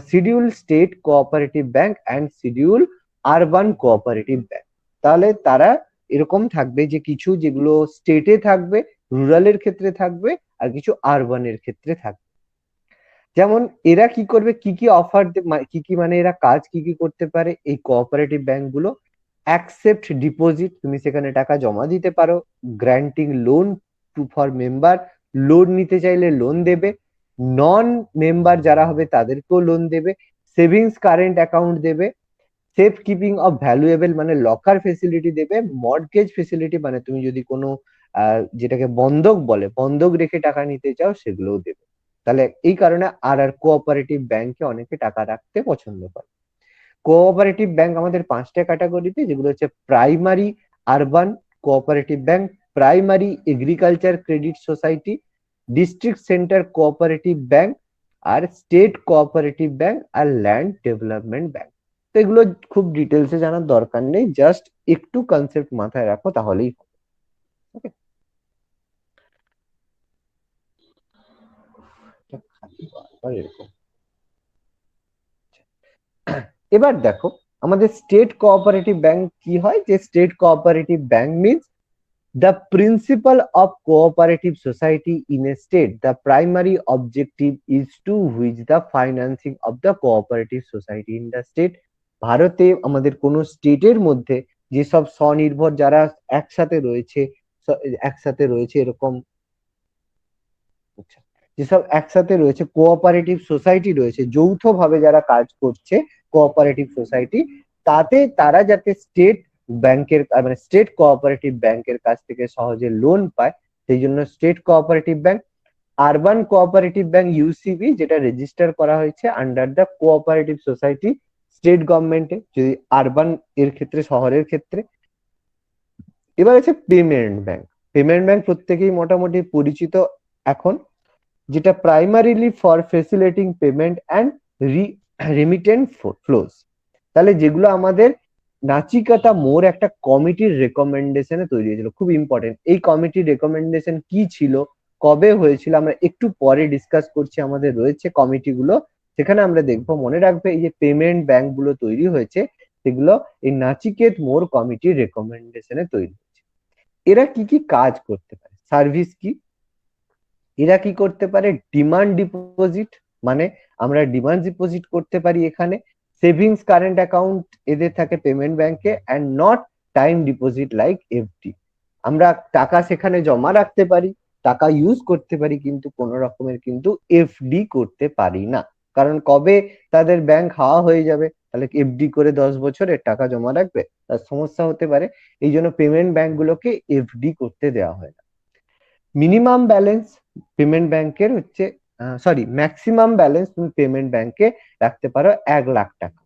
schedule state cooperative bank and schedule urban cooperative bank. তাহলে তারা এরকম থাকবে যে কিছু যেগুলো স্টেটে থাকবে, রুরালের ক্ষেত্রে থাকবে, আর কিছু আরবানের ক্ষেত্রে থাকবে। যেমন এরা কি করবে, কি কি অফার, কি কি মানে এরা কাজ কি কি করতে পারে এই কোঅপারেটিভ ব্যাংক গুলো? অ্যাকসেপ্ট ডিপোজিট, তুমি সেখানে টাকা জমা দিতে পারো। Granting loan to for member, loan নিতে চাইলে লোন দেবে। নন মেম্বার যারা হবে তাদেরকেও লোন দেবে। সেভিংস কারেন্ট অ্যাকাউন্ট দেবে। সেফ কিপিং অফ ভ্যালুয়েবল মানে লকার ফেসিলিটি দেবে। মর্টগেজ ফেসিলিটি মানে তুমি যদি কোনো যেটাকে বন্ধক বলে, বন্ধক রেখে টাকা নিতে চাও, সেগুলোও দেবে। তাহলে এই কারণে আর কোঅপারেটিভ ব্যাংকে অনেকে টাকা রাখতে পছন্দ করে। কোঅপারেটিভ ব্যাংক আমাদের 5টা ক্যাটাগরিতে, যেগুলো হচ্ছে primary urban cooperative bank, primary agriculture credit society, district center cooperative bank, আর স্টেট কোঅপারেটিভ ব্যাংক, আর ল্যান্ড ডেভেলপমেন্ট ব্যাংক। তো এগুলো খুব ডিটেলসে জানার দরকার নেই, জাস্ট একটু কনসেপ্ট মাথায় রাখো তাহলেই হবে। ওকে, এরকম। এবার দেখো আমাদের স্টেট কোঅপারেটিভ ব্যাংক কি হয়, যে state cooperative bank means the principle of cooperative society in a state. The primary objective is to which the financing of the cooperative society in the state. ভারতে আমাদের কোন স্টেটের মধ্যে যেসব স্বনির্ভর যারা একসাথে রয়েছে এরকম, যেসব একসাথে রয়েছে কোঅপারেটিভ সোসাইটি রয়েছে, যৌথভাবে যারা কাজ করছে কোঅপারেটিভ সোসাইটি, তাতে তারা যাতে স্টেট ব্যাংকের মানে স্টেট কোঅপারেটিভ ব্যাংকের কাছ থেকে সহজে লোন পায়, সেই জন্য state cooperative bank. Urban cooperative bank UCB, যেটা রেজিস্টার করা হয়েছে under the cooperative society state গভর্নমেন্টে, যদি আরবান এর ক্ষেত্রে, শহরের ক্ষেত্রে। এবার আছে পেমেন্ট ব্যাংক। পেমেন্ট ব্যাংক প্রত্যেকেই মোটামুটি পরিচিত এখন, যেটা primarily for facilitating payment and remittance flows. তাহলে যেগুলো আমাদের নাচিকাতা মোর একটা কমিটির রেকমেন্ডেশনে তৈরি হয়েছিল, খুব ইম্পর্টেন্ট। এই কমিটির রেকমেন্ডেশন কি ছিল, কবে হয়েছিল, আমরা একটু পরে ডিসকাস করছি। আমাদের রয়েছে কমিটিগুলো, সেখানে আমরা দেখবো। মনে রাখবে এই যে পেমেন্ট ব্যাংক গুলো তৈরি হয়েছে, সেগুলো এই নাচিকেত মোর কমিটির রেকমেন্ডেশনে তৈরি হয়েছে। এরা কি কি কাজ করতে পারে, সার্ভিস কি? এরা কি করতে পারে, ডিমান্ড ডিপোজিট, মানে আমরা ডিমান্ড ডিপোজিট করতে পারি এখানে। সেভিংস কারেন্ট অ্যাকাউন্ট এদের থাকে পেমেন্ট ব্যাংকে, and not time deposit like FD. আমরা টাকা সেখানে জমা রাখতে পারি, টাকা ইউজ করতে পারি, কিন্তু কোন রকমের কিন্তু এফডি করতে পারি না। কারণ কবে তাদের ব্যাংক হাওয়া হয়ে যাবে, তাহলে এফডি করে 10 বছরের টাকা জমা রাখবে, তার সমস্যা হতে পারে। এই জন্য পেমেন্ট ব্যাংক গুলোকে এফডি করতে দেওয়া হয় না। মিনিমাম ব্যালেন্স পেমেন্ট ব্যাংকের হচ্ছে ম্যাক্সিমাম ব্যালেন্স তুমি পেমেন্ট ব্যাংকে রাখতে পারো 1 লাখ টাকা।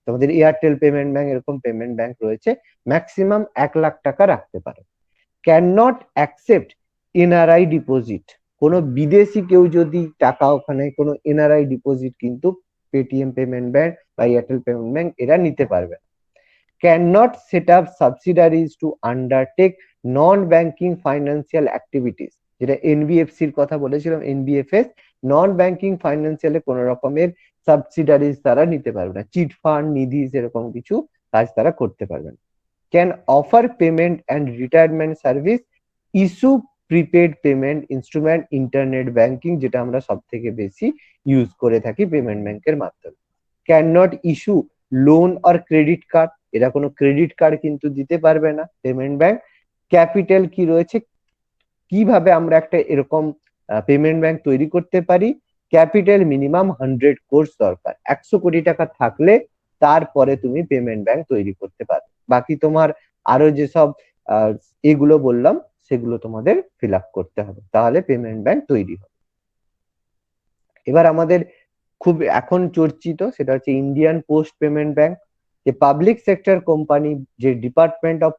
তোমাদের এয়ারটেল পেমেন্ট ব্যাংক, এরকম পেমেন্ট ব্যাংক রয়েছে, ম্যাক্সিমাম 1 লাখ টাকা রাখতে পারো। Can not accept NRI deposit, কোনো বিদেশি কেউ যদি টাকা ওখানে কোনো এনআরআই ডিপোজিট কিন্তু পেটিএম পেমেন্ট ব্যাংক বা এয়ারটেল পেমেন্ট ব্যাংক এরা নিতে পারবে। Can not set up subsidiaries to undertake non banking financial activities, যেটা এনবিএফসির কথা বলেছিলাম, এনবিএফএস নন ব্যাংকিং ফাইন্যান্সিয়ালে কোনো রকমের সাবসিডারিজ তারা নিতে পারবে না, চিট ফান্ড, নিধি, সেরকম কিছু কাজ তারা করতে পারবে না। Can offer payment and retirement service, issue prepaid payment instrument, internet banking, যেটা আমরা সব থেকে বেশি ইউজ করে থাকি পেমেন্ট ব্যাংকের মাধ্যমে। Can not issue loan or credit card, এরা কোনো ক্রেডিট কার্ড কিন্তু দিতে পারবে না পেমেন্ট ব্যাংক। ক্যাপিটাল কি রয়েছে, কিভাবে আমরা একটা এরকম পেমেন্ট ব্যাংক তৈরি করতে পারি, ক্যাপিটাল মিনিমাম 100 কোর্স দরকার, 100 কোটি টাকা থাকলে তারপরে তুমি পেমেন্ট ব্যাংক তৈরি করতে পারবে। বাকি তোমার আরো যেসব এগুলো বললাম সেগুলো তোমাদের ফিল আপ করতে হবে, তাহলে পেমেন্ট ব্যাংক তৈরি হবে। এবার আমাদের খুব এখন চর্চিত সেটা হচ্ছে ইন্ডিয়ান পোস্ট পেমেন্ট ব্যাংক, যে পাবলিক সেক্টর কোম্পানি, যে ডিপার্টমেন্ট অফ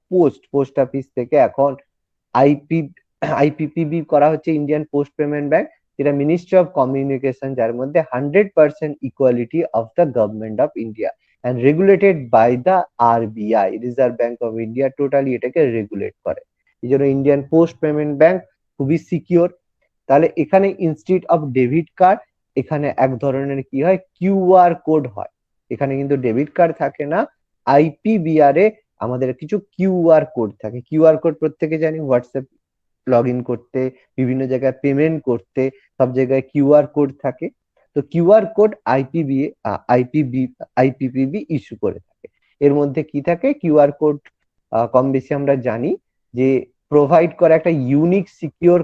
পোস্ট অফিস থেকে এখন আইপিপিবি করা হচ্ছে ইন্ডিয়ান পোস্ট পেমেন্ট ব্যাংক, যেটা মিনিস্ট্রি অফ কমিউনিকেশন, যার মধ্যে 100% equality of the government of India and regulated by the RBI, reserve bank of India, totally এটাকে regulate করে। এই জন্য ইন্ডিয়ান পোস্ট পেমেন্ট ব্যাংক খুবই সিকিওর। তাহলে এখানে ইনস্টিটিউট অফ ডেবিট কার্ড, এখানে এক ধরনের কি হয়, কিউআর কোড হয়, এখানে কিন্তু ডেবিট কার্ড থাকে না। আইপিবিআর এ আমাদের কিছু কিউআর কোড থাকে, কিউআর কোড প্রত্যেকে জানি, হোয়াটসঅ্যাপ লগ ইন করতে, বিভিন্ন জায়গায় পেমেন্ট করতে, সব জায়গায় কিউআর কোড থাকে। তো কিউআর কোড আইপিপিবি ইস্যু করে থাকে। এর মধ্যে কি থাকে, কিউআর কোড কম বেশি আমরা জানি যে প্রোভাইড করে একটা unique secure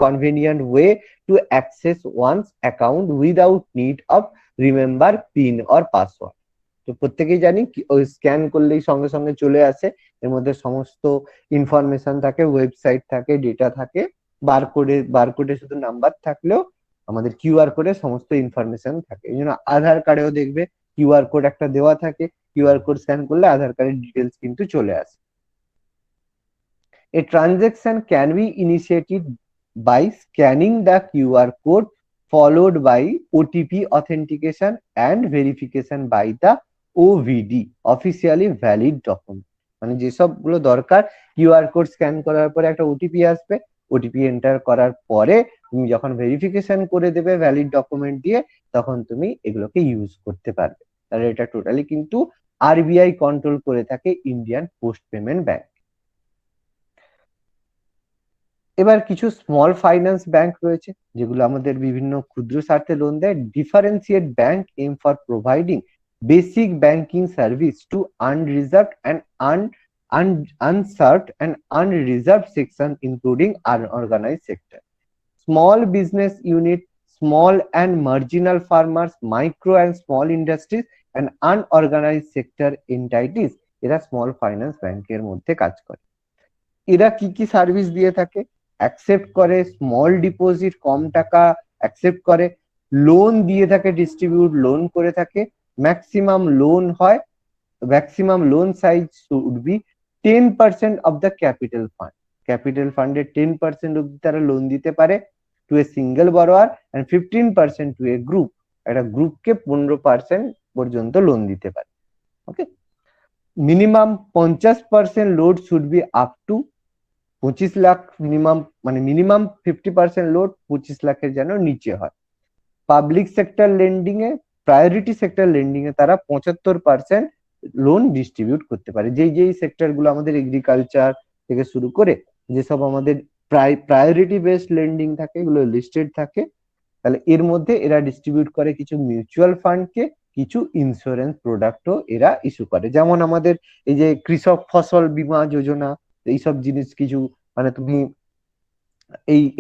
convenient way to access one's account without need of remember pin or password। তো প্রত্যেকেই জানি ওই স্ক্যান করলেই সঙ্গে সঙ্গে চলে আসে, এর মধ্যে সমস্ত ইনফরমেশন থাকে, ওয়েবসাইট থাকে, ডেটা থাকে, বারকোডে শুধু নাম্বার থাকলেও আমাদের কিউআর কোডে সমস্ত ইনফরমেশন থাকে। এই জন্য আধার কার্ডেও দেখবে কিউআর কোড একটা দেওয়া থাকে, কিউআর কোড স্ক্যান করলে আধার কার্ডের ডিটেলস কিন্তু চলে আসে। A transaction can be initiated by scanning the QR code followed by OTP authentication and verification by the OVD, officially valid document। মানে যেসব গুলো দরকার, কিউআর কোড স্ক্যান করার পরে একটা ওটিপি আসবে, ওটিপি এন্টার করার পরে তুমি যখন ভেরিফিকেশন করে দেবে ভ্যালিড ডকুমেন্ট দিয়ে, তখন তুমি এগুলোকে ইউজ করতে পারবে। তাহলে এটা টোটালি কিন্তু আরবিআই কন্ট্রোল করে থাকে ইন্ডিয়ান পোস্ট পেমেন্ট ব্যাংক। এবার কিছু স্মল ফাইন্যান্স ব্যাংক রয়েছে যেগুলো আমাদের বিভিন্ন ক্ষুদ্র স্বার্থে লোন দেয়। Differentiate bank aim for providing basic banking service to unreserved and unserved and unreserved section including unorganized sector, small business unit, small and marginal farmers, micro and small industries and unorganized sector entities, এরা small finance ব্যাংকের মধ্যে কাজ করে। এরা কি কি service দিয়ে থাকে, অ্যাকসেপ্ট করে স্মল ডিপোজিট, কম টাকা অ্যাকসেপ্ট করে, লোন দিয়ে থাকে, ডিস্ট্রিবিউট লোন করে থাকে, ম্যাক্সিমাম লোন হয়, maximum loan size should be 10% of the capital fund, capital ফান্ডের 10% অব্দি তারা লোন দিতে পারে to a single borrower and 15% to a group, একটা গ্রুপকে 15% পর্যন্ত লোন দিতে পারে। Okay, minimum 50% loan should be up to 25 lakh, minimum 50% loan 25 লাখের যেন নিচে হয়। পাবলিক সেক্টর লেন্ডিং এ, প্রায়োরিটি সেক্টর লেন্ডিং এ তারা 75% লোন ডিস্ট্রিবিউট করতে পারে। যেই সেক্টর গুলো আমাদের এগ্রিকালচার থেকে শুরু করে যেসব আমাদের প্রায়োরিটি বেসড লেন্ডিং থাকে, এগুলো লিস্টেড থাকে, তাহলে এর মধ্যে এরা ডিস্ট্রিবিউট করে কিছু মিউচুয়াল ফান্ডকে, কিছু ইন্স্যুরেন্স প্রোডাক্টও এরা ইস্যু করে। যেমন আমাদের এই যে কৃষক ফসল বীমা যোজনা, এইসব জিনিস কিছু, মানে তুমি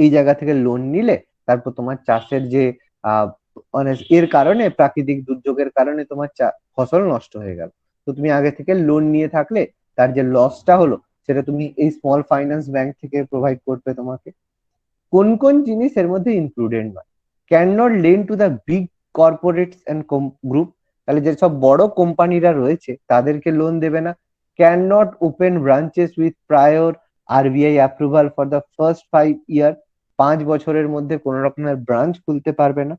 এই জায়গা থেকে লোন নিলে তারপর তোমার চাষের যে মানে এর কারণে, প্রাকৃতিক দুর্যোগের কারণে তোমার ফসল নষ্ট হয়ে গেল, তো তুমি আগে থেকে লোন নিয়ে থাকলে তার যে লসটা হলো সেটা তুমি এই স্মল ফাইন্যান্স ব্যাংক থেকে প্রোভাইড করবে তোমাকে। কোন কোন জিনিস এর মধ্যে ইনক্লুডেড নয়, can not lend to the big corporates and group, তাহলে যেসব বড় কোম্পানিরা রয়েছে তাদেরকে লোন দেবে না। Can not open branches with prior RBI approval for the first 5 year, 5 বছরের মধ্যে কোন রকমের ব্রাঞ্চ খুলতে পারবে না।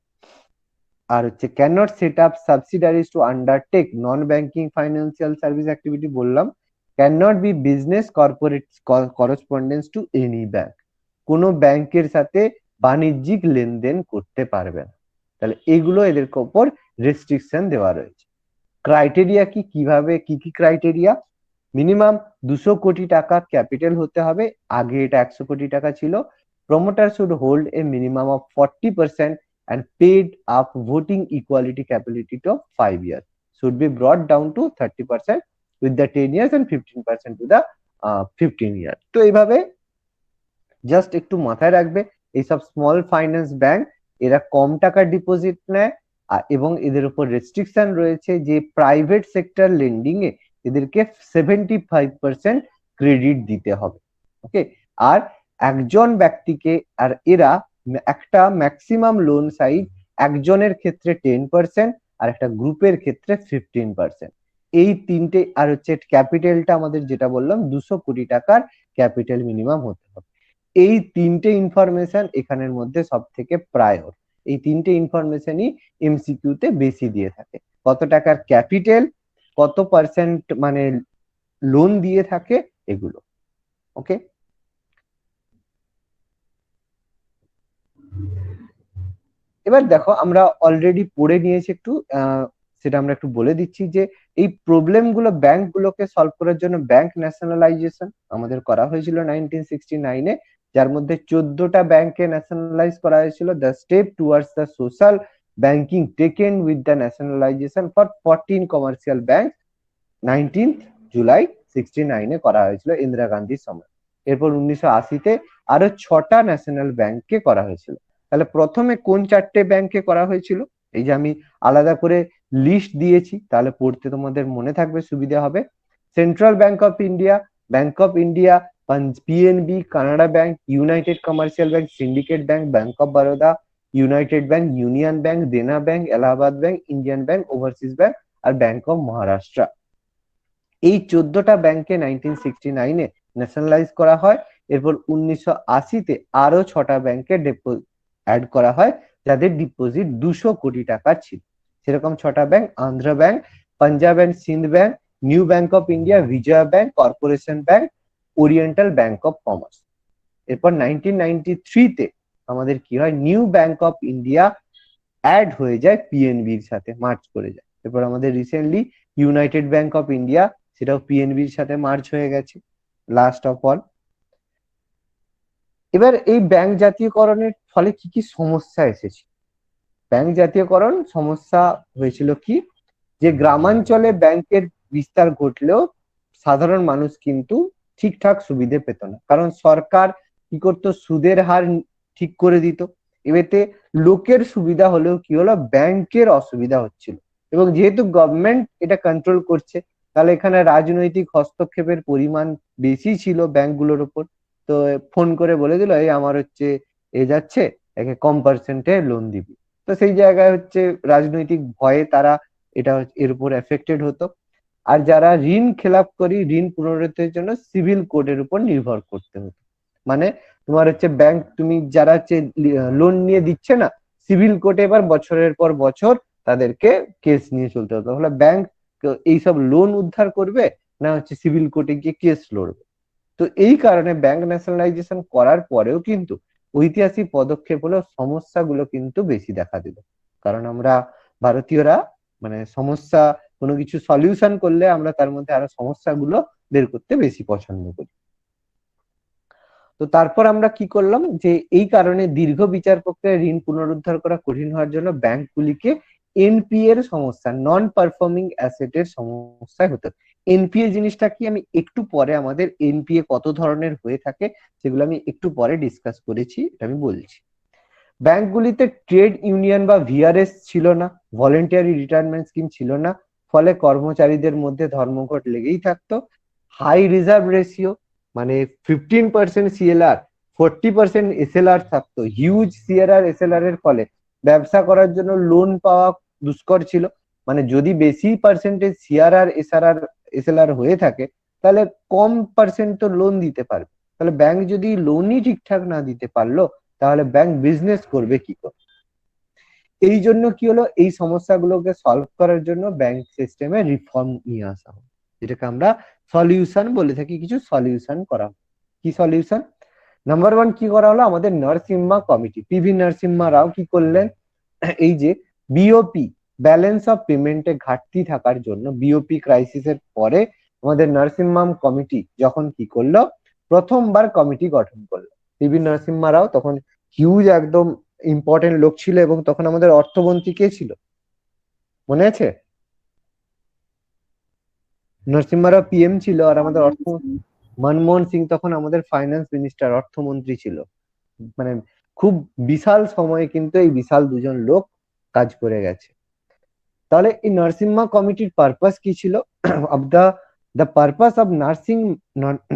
আর হচ্ছে can not set up subsidiaries to undertake non banking financial service activity বললাম। Can not be business corporate correspondence to any bank, কোনো ব্যাংকের সাথে বাণিজ্যিক লেনদেন করতে পারবে না। তাহলে এগুলো এদের উপর রেস্ট্রিকশন দেওয়া রয়েছে। ক্রাইটেরিয়া কি, কিভাবে কি কি ক্রাইটেরিয়া? মিনিমাম 200 কোটি টাকা ক্যাপিটাল হতে হবে, আগে এটা 100 কোটি টাকা ছিল। Promoter should hold a minimum of 40% and paid up voting equality capability to 5 years, should be brought down to 30% with the 10 years and 15% to the 15 years। তো এইভাবে জাস্ট একটু মাথায় রাখবে, এইসব স্মল ফাইন্যান্স ব্যাংক এরা কম টাকার ডিপোজিট নেয়, এবং এদের উপর রেস্ট্রিকশন রয়েছে যে প্রাইভেট সেক্টর লেন্ডিং এ এদেরকে 75% ক্রেডিট দিতে হবে। ওকে, আর একজন ব্যক্তিকে, আর এরা একটা ম্যাক্সিমাম লোন সাইজ একজনের ক্ষেত্রে 10% আর একটা গ্রুপের ক্ষেত্রে 15%। এই তিনটে, আর হচ্ছে ক্যাপিটালটা আমাদের যেটা বললাম 200 কোটি টাকার ক্যাপিটাল মিনিমাম হতে হবে। এই তিনটে ইনফরমেশন এখানের মধ্যে সব থেকে প্রায়র। এই তিনটে ইনফরমেশনই এমসিকিউ তে বেশি দিয়ে থাকে, কত টাকার ক্যাপিটাল, কত পার্সেন্ট মানে লোন দিয়ে থাকে, এগুলো। ওকে, এবার দেখো আমরা অলরেডি পড়ে নিয়েছি একটু, সেটা আমরা একটু বলে দিচ্ছি যে এই প্রবলেম গুলো ব্যাংক গুলোকে সলভ করার জন্য ব্যাংক ন্যাশনালাইজেশন আমাদের করা হয়েছিল 1969-এ, যার মধ্যে 14টা ব্যাংকে ন্যাশনালাইজ করা হয়েছিল। The step towards the social banking taken with the nationalisation for 14 commercial bank 19 July 69-এ করা হয়েছিল ইন্দিরা গান্ধীর সময়। এরপর 1980-তে আরো 6টা ন্যাশনাল ব্যাংককে করা হয়েছিল। তাহলে প্রথমে কোন 4টে ব্যাংকে করা হয়েছিল, এই যে আমি আলাদা করে লিস্ট দিয়েছি, তাহলে পড়তে তোমাদের মনে থাকবে, সুবিধা হবে। Central bank of India, Bank of India, PNB, Canara Bank, United Commercial Bank, syndicate Bank, Bank of Baroda, United Bank, union Bank, Dena Bank, Allahabad bank, Indian Bank, Overseas Bank আর ব্যাংক অফ মহারাষ্ট্র। এই 14টা ব্যাংকে 1969-এ ন্যাশনালাইজ করা হয়। এরপর 1980-তে আরো 6টা ব্যাংকে অ্যাড করা হয় যাদের ডিপোজিট 200 কোটি টাকা ছিল। সেরকম 6টা bank: Andhra Bank, Punjab and Sind Bank, New Bank of India, Vijaya Bank, corporation Bank, oriental bank of Commerce. এরপর 1993-তে আমাদের কি হয়, New Bank of India add হয়ে যায় পিএনবির সাথে, মার্চ করে যায়। এরপর আমাদের recently United Bank of India, সেটাও পিএনবির সাথে মার্চ হয়ে গেছে, লাস্ট অফ অল। এবার এই ব্যাংক জাতীয়করণের ফলে কি কি সমস্যা এসেছে? ব্যাংক জাতীয়করণ সমস্যা হয়েছিল কি, যে গ্রামাঞ্চলে ব্যাংকের বিস্তার ঘটলেও সাধারণ মানুষ কিন্তু ঠিকঠাক সুবিধে পেত না, কারণ সরকার কি করতো, সুদের হার ঠিক করে দিত। এতে লোকের সুবিধা হলেও কি হলো, ব্যাংকের অসুবিধা হচ্ছিল। এবং যেহেতু গভর্নমেন্ট এটা কন্ট্রোল করছে, তাহলে এখানে রাজনৈতিক হস্তক্ষেপের পরিমাণ বেশি ছিল ব্যাংকগুলোর উপর। তো ফোন করে বলে দিল, এই আমার হচ্ছে এ যাচ্ছে, একে কম পার্সেন্টে লোন দিবি। তো সেই জায়গায় হচ্ছে রাজনৈতিক ভয়ে তারা এটা এর উপর এফেক্টেড হতো। আর যারা ঋণ খেলাপ করি, ঋণ পুনরুদ্ধারের জন্য সিভিল কোডের উপর নির্ভর করতে হতো। মানে তোমার হচ্ছে ব্যাংক, তুমি যারা হচ্ছে লোন নিয়ে দিচ্ছে না, সিভিল কোর্টে এবার বছরের পর বছর তাদেরকে কেস নিয়ে চলতে হতো। তাহলে ব্যাংক এইসব লোন উদ্ধার করবে না হচ্ছে সিভিল কোর্টে গিয়ে কেস লড়বে। তো এই কারণে ব্যাংক ন্যাশনালাইজেশন করার পরেও কিন্তু ঐতিহাসিক পদক্ষেপ হলো, সমস্যাগুলো কিন্তু বেশি দেখা দিল। কারণ আমরা ভারতীয়রা মানে সমস্যা, কোনো কিছু সলিউশন করলে আমরা তার মধ্যে আরো সমস্যাগুলো বের করতে বেশি পছন্দ করি। তো তারপর আমরা কি করলাম, যে এই কারণে দীর্ঘ বিচার প্রক্রিয়ায় ঋণ পুনরুদ্ধার করা কঠিন হওয়ার জন্য ব্যাংকগুলিকে এনপিএ এর সমস্যা, নন পারফর্মিং অ্যাসেটের সমস্যায় হতো। এনপিএ জিনিসটা কি, আমি একটু পরে, আমাদের এনপিএ কত ধরনের হয়ে থাকে সেগুলো আমি একটু পরে ডিসকাস করেছি, এটা আমি বলছি। ব্যাংকগুলিতে ট্রেড ইউনিয়ন বা ভিআরএস ছিল না, ভলেন্টারি রিটায়ারমেন্ট স্কিম ছিল না, ফলে কর্মচারীদের মধ্যে ধর্মঘট লেগেই থাকতো। হাই রিজার্ভ রেশিও, মানে 15% সিএলআর, 40% এসএলআর থাকতো। হিউজ সিআরআর এসএলআর এর ফলে ব্যবসা করার জন্য লোন পাওয়া দুষ্কর ছিল। মানে যদি বেশি পার্সেন্টেজ সিআরআর এসএলআর হয়ে থাকে তাহলে কম পার্সেন্ট তো লোন দিতে পারবে। তাহলে ব্যাংক যদি লোনই ঠিকঠাক না দিতে পারলো তাহলে ব্যাংক বিজনেস করবে কি করে? এই জন্য কি হলো, এই সমস্যাগুলোকে সলভ করার জন্য ব্যাংক সিস্টেমে রিফর্ম নিয়ে আসা হয়, যেটাকে আমরা সলিউশন বলে থাকি। কিছু সলিউশন করা, কি সলিউশন? নাম্বার ওয়ান কি করা হলো, আমাদের নরসিম্মা কমিটি, পিভি নরসিম্মা রাও কি করলেন, এই যে বিওপি ব্যালেন্স অফ পেমেন্টে ঘাটতি থাকার জন্য বিওপি ক্রাইসিসের পরে আমাদের নরসিম্মাম কমিটি যখন কি করলো, প্রথমবার কমিটি গঠন করলো। পিভি নরসিম্মা রাও তখন হিউজ একদম ইম্পর্টেন্ট লোক ছিল, এবং তখন আমাদের অর্থমন্ত্রী কে ছিল মনে আছে? নরসিম্মা রাও পিএম ছিল, আর আমাদের মনমোহন সিং তখন আমাদের ফাইন্যান্স মিনিস্টার, অর্থমন্ত্রী ছিল। মানে খুব বিশাল সময়ে কিন্তু এই বিশাল দুজন লোক কাজ করে গেছে। তাহলে এই নরসিম্মা কমিটির পারপাস কি ছিল? Of the purpose of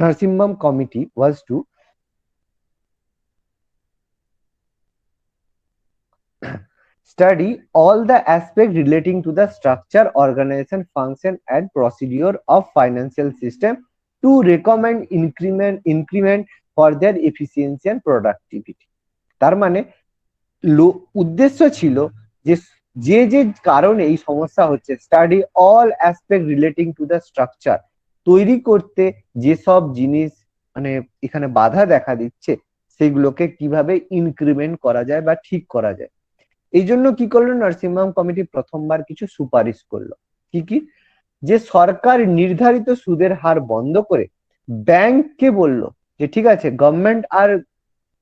Narsimmam committee was to study all the aspects relating to the structure, organization, function and procedure of financial system to recommend increment for their efficiency and productivity. তার মানে উদ্দেশ্য ছিল যে যে যে কারণে এই সমস্যা হচ্ছে, study all aspect relating to the structure, তৈরি করতে যেসব জিনিস মানে এখানে বাধা দেখা দিচ্ছে সেগুলোকে কিভাবে ইনক্রিমেন্ট করা যায় বা ঠিক করা যায়। এই জন্য কি করলো, নরসিম্হাম কমিটি প্রথমবার কিছু সুপারিশ করলো। কি কি? যে সরকার নির্ধারিত সুদের হার বন্ধ করে ব্যাংককে বললো যে ঠিক আছে, গভর্নমেন্ট আর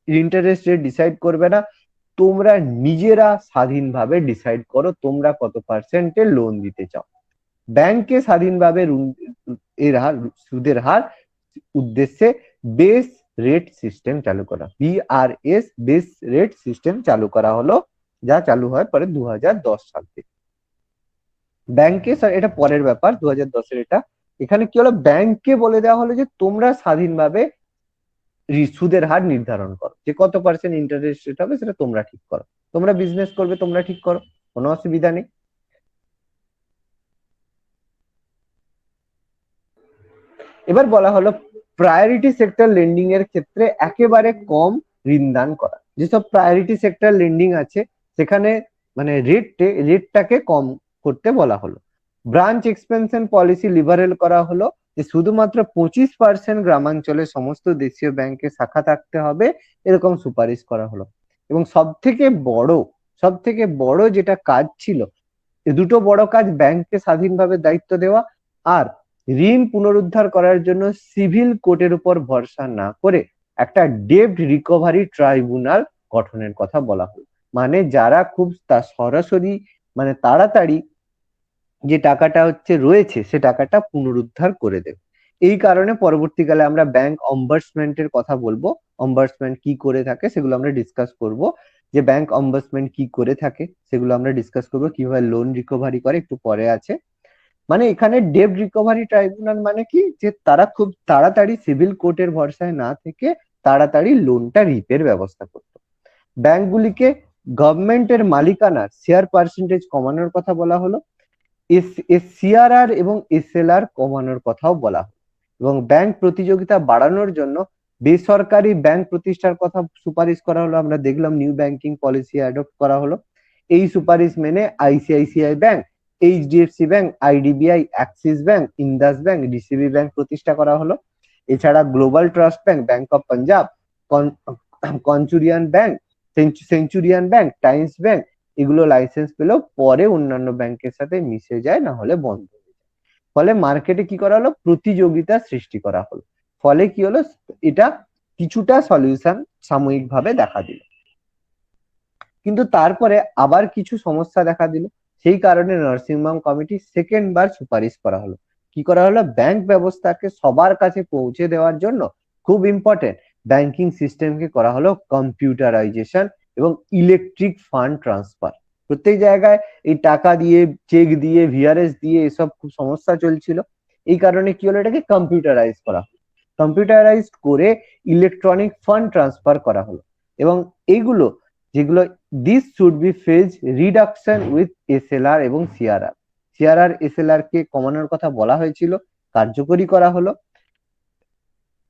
ইন্টারেস্ট রেট ডিসাইড করবে না, তোমরা নিজেরা স্বাধীনভাবে ডিসাইড করো তোমরা কত পার্সেন্টে লোন দিতে চাও। ব্যাংকে স্বাধীনভাবে এর হার, সুদের হার উদ্দেশ্যে বেস রেট সিস্টেম চালু করা, বিআরএস বেস রেট সিস্টেম চালু করা হলো, যা চালু হয় পরে 2010 সাল থেকে। ব্যাংকে, এটা পরের ব্যাপার, 2010-এর এটা। এখানে কি হলো, ব্যাংককে বলে দেওয়া হলো যে তোমরা স্বাধীনভাবে সুদের হার নির্ধারণ করো, যে কত পার্সেন্ট ইন্টারেস্ট রেট হবে সেটা তোমরা ঠিক করো, তোমরা বিজনেস করবে তোমরা ঠিক করো, কোনো অসুবিধা নেই। এবার বলা হলো প্রায়োরিটি সেক্টর লেন্ডিং এর ক্ষেত্রে একেবারে কম ঋণ দান করা। যেসব প্রায়োরিটি সেক্টর লেন্ডিং আছে সেখানে মানে রেটটাকে কম করতে বলা হলো। ব্রাঞ্চ এক্সপেনশন পলিসি লিবারেল করা হলো, যে শুধুমাত্র 25% গ্রামাঞ্চলে সমস্ত দেশীয় ব্যাংকে শাখা থাকতে হবে, এরকম সুপারিশ করা হলো। এবং সব থেকে বড় যেটা কাজ ছিল, দুটো বড় কাজ, ব্যাংককে স্বাধীনভাবে দায়িত্ব দেওয়া আর ঋণ পুনরুদ্ধার করার জন্য সিভিল কোর্টের উপর ভরসা না করে একটা ডেব্ট রিকভারি ট্রাইব্যুনাল গঠনের কথা বলা হলো। মানে যারা খুব সরাসরি মানে তাড়াতাড়ি যে টাকাটা রয়েছে সে টাকাটা পুনরুদ্ধার করে দেবে। এই কারণে পরবর্তীকালে আমরা ব্যাংক অম্বার্সমেন্টের কথা বলবো, অম্বার্সমেন্ট কি করে থাকে সেগুলো আমরা ডিসকাস করব, যে ব্যাংক অম্বার্সমেন্ট কি করে থাকে সেগুলো আমরা ডিসকাস করব, কিভাবে লোন রিকভারি করে একটু পরে আছে। মানে এখানে ডেব্ট রিকভারি ট্রাইব্যুনাল মানে কি, যে তারা খুব তাড়াতাড়ি সিভিল কোর্টের ভরসায় না থেকে তাড়াতাড়ি লোনটা রিপের ব্যবস্থা করতো। ব্যাংকগুলিকে গভর্নমেন্টের মালিকানার শেয়ার পার্সেন্টেজ কমানোর কথা বলা হলো, সিআরআর এবং এসএলআর কমানোর কথাও বলা হলো, এবং ব্যাংক প্রতিযোগিতা বাড়ানোর জন্য বেসরকারি ব্যাংক প্রতিষ্ঠার কথা সুপারিশ করা হলো। আমরা দেখলাম নিউ ব্যাংকিং পলিসি অ্যাডপ্ট করা হলো। এই সুপারিশ মেনে ICICI Bank, HDFC Bank, IDBI, Axis Bank, Indus Bank, DCB Bank প্রতিষ্ঠা করা হলো। এছাড়া Global Trust Bank, Bank of Punjab, Centurion Bank, Centurion Bank, Times Bank, এগুলো লাইসেন্স পেলেও পরে অন্যান্য ব্যাংকের সাথে মিশে যায়, না হলে বন্ধ হয়ে যায়। ফলে মার্কেটে কি করা হলো, প্রতিযোগিতা সৃষ্টি করা হলো। ফলে কি হলো, এটা কিছুটা সলিউশন সাময়িকভাবে দেখা দিল, কিন্তু তারপরে আবার কিছু সমস্যা দেখা দিল। সেই কারণে নরসিংহাম কমিটি সেকেন্ড বার সুপারিশ করা হলো। কি করা হলো, ব্যাংক ব্যবস্থাকে সবার কাছে পৌঁছে দেওয়ার জন্য খুব ইম্পর্টেন্ট ব্যাংকিং সিস্টেমকে করা হলো কম্পিউটারাইজেশন এবং ইলেকট্রিক ফান্ড ট্রান্সফার। প্রত্যেক জায়গায় এই টাকা দিয়ে, চেক দিয়ে, ভিআরএস দিয়ে এসব খুব সমস্যা চলছিল। এই কারণে কি হলো, এটাকে কম্পিউটারাইজ করা হলো। কম্পিউটারাইজ করে ইলেকট্রনিক ফান্ড ট্রান্সফার করা হলো, এবং এইগুলো যেগুলো this should be phase reduction with SLR এবং সিআরআর। সিআরআর এসএলআর কে কমানোর কথা বলা হয়েছিল, কার্যকরী করা হলো।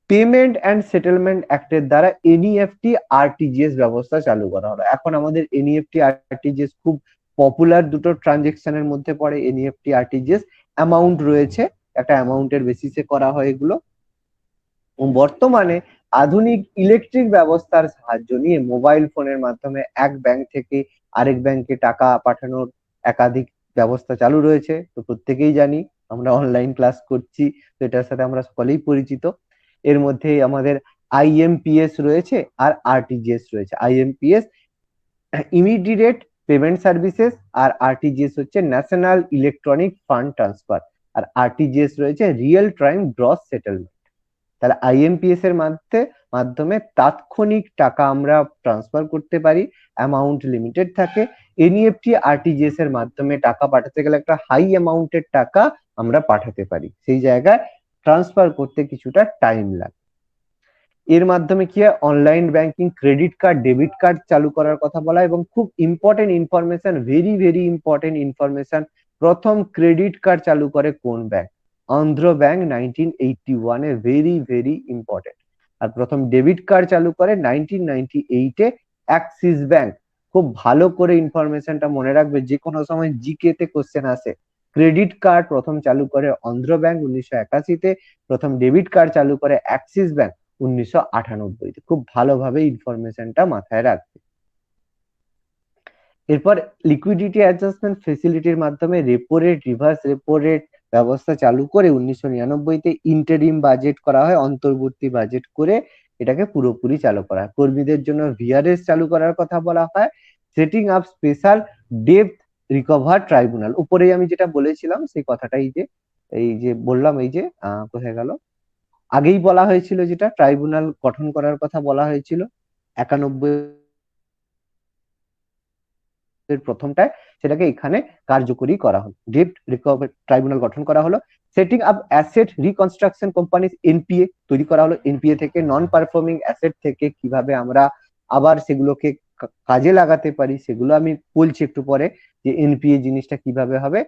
পেমেন্ট অ্যান্ড সেটেলমেন্ট অ্যাক্টের দ্বারা এনইএফটি আরটিজিএস ব্যবস্থা চালু করা হলো। এখন আমাদের এনইএফটি আরটিজিএস খুব পপুলার দুটো ট্রানজেকশনের মধ্যে পড়ে। এনইএফটি আরটিজিএস অ্যামাউন্ট রয়েছে, একটা অ্যামাউন্টের বেসিসে করা হয় এগুলো। বর্তমানে আধুনিক ইলেকট্রিক ব্যবস্থার সাহায্য নিয়ে মোবাইল ফোনের মাধ্যমে এক ব্যাংক থেকে আরেক ব্যাংকে টাকা পাঠানোর একাধিক ব্যবস্থা চালু রয়েছে। তো প্রত্যেকেই জানি, আমরা অনলাইন ক্লাস করছি, তো এটার সাথে আমরা সকলেই পরিচিত। এর মধ্যে আমাদের আইএমপিএস রয়েছে আর আরটিজিএস রয়েছে। আইএমপিএস ইমিডিয়েট পেমেন্ট সার্ভিসেস, আর আরটিজিএস হচ্ছে ন্যাশনাল ইলেকট্রনিক ফান্ড ট্রান্সফার, আর আরটিজিএস রয়েছে রিয়েল টাইম গ্রস সেটেলমেন্ট। তাহলে আইএমপিএস এর মাধ্যমে তাৎক্ষণিক টাকা আমরা ট্রান্সফার করতে পারি, অ্যামাউন্ট লিমিটেড থাকে। এনইএফটি আরটিজিএস এর মাধ্যমে টাকা পাঠাতে গেলে একটা হাই অ্যামাউন্টের টাকা আমরা পাঠাতে পারি, সেই জায়গায় ট্রান্সফার করতে কিছুটা টাইম লাগে। এর মাধ্যমে কি হয়, online banking, credit card, debit card চালু করার কথা বলা, এবং খুব important information, very very important information, প্রথম ক্রেডিট কার্ড চালু করে কোন ব্যাংক? অন্ধ্র ব্যাংক 1981 এ, ভেরি ভেরি ইম্পর্টেন্ট। আর প্রথম ডেবিট কার্ড চালু করে 1998 এ অ্যাক্সিস ব্যাংক। খুব ভালো করে ইনফরমেশনটা মনে রাখবে, যে কোনো সময় জিকে তে কোশ্চেন আসে। ক্রেডিট কার্ড প্রথম চালু করে অন্ধ্র ব্যাংক 1981 তে, প্রথম ডেবিট কার্ড চালু করে অ্যাক্সিস ব্যাংক 1998 তে। খুব ভালোভাবে ইনফরমেশনটা মাথায় রাখবে। এরপর লিকুইডিটি অ্যাডজাস্টমেন্ট ফেসিলিটির মাধ্যমে repo rate, reverse repo rate ব্যবস্থা চালু করে 1999 তে ইন্টারিম বাজেট করা হয়, অন্তর্বর্তী বাজেট করে এটাকে পুরোপুরি চালু করা হয়। কর্মীদের জন্য ভিআরএস চালু করার কথা বলা হয়। Setting up special depth recover tribunal, উপরেই আমি যেটা বলেছিলাম সেই কথাটাই, যে এই যে বললাম, এই যে কোথায় গেল, আগেই বলা হয়েছিল যেটা ট্রাইব্যুনাল গঠন করার কথা বলা হয়েছিল 91 এর প্রথমটায়, সেটাকে এখানে কার্যকরী করা হলো। ডেপ্ট রিকভারি ট্রাইব্যুনাল গঠন করা হলো। Setting up asset reconstruction companies, NPA তৈরি করা হলো। এনপিএ থেকে নন পারফর্মিং অ্যাসেট থেকে কিভাবে আমরা আবার সেগুলোকে কাজে লাগাতে পারি, সেগুলো আমি বলছি একটু পরে, যে এনপিএ জিনিসটা কিভাবে হবে।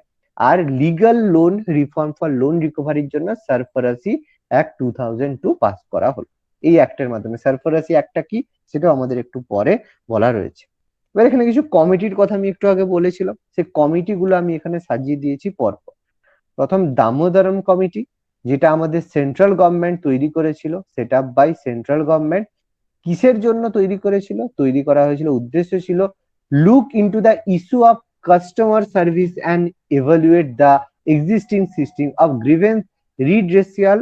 আর legal loan reform for loan রিকভারির জন্য সারফারাসি অ্যাক্ট 2002 পাস করা হলো। এই অ্যাক্টের মাধ্যমে, সারফারাসি অ্যাক্টটা কি সেটাও আমাদের একটু পরে বলা রয়েছে। এবার এখানে কিছু কমিটির কথা আমি একটু আগে বলেছিলাম, সেই কমিটিগুলো আমি এখানে সাজিয়ে দিয়েছি পরপর। প্রথম দামোদরম কমিটি, যেটা আমাদের সেন্ট্রাল গভর্নমেন্ট তৈরি করেছিল, set up by central government. কিসের জন্য তৈরি করেছিল? তৈরি করা হয়েছিল, উদ্দেশ্য ছিল look into the issue of customer service and evaluate the existing system of grievance redressal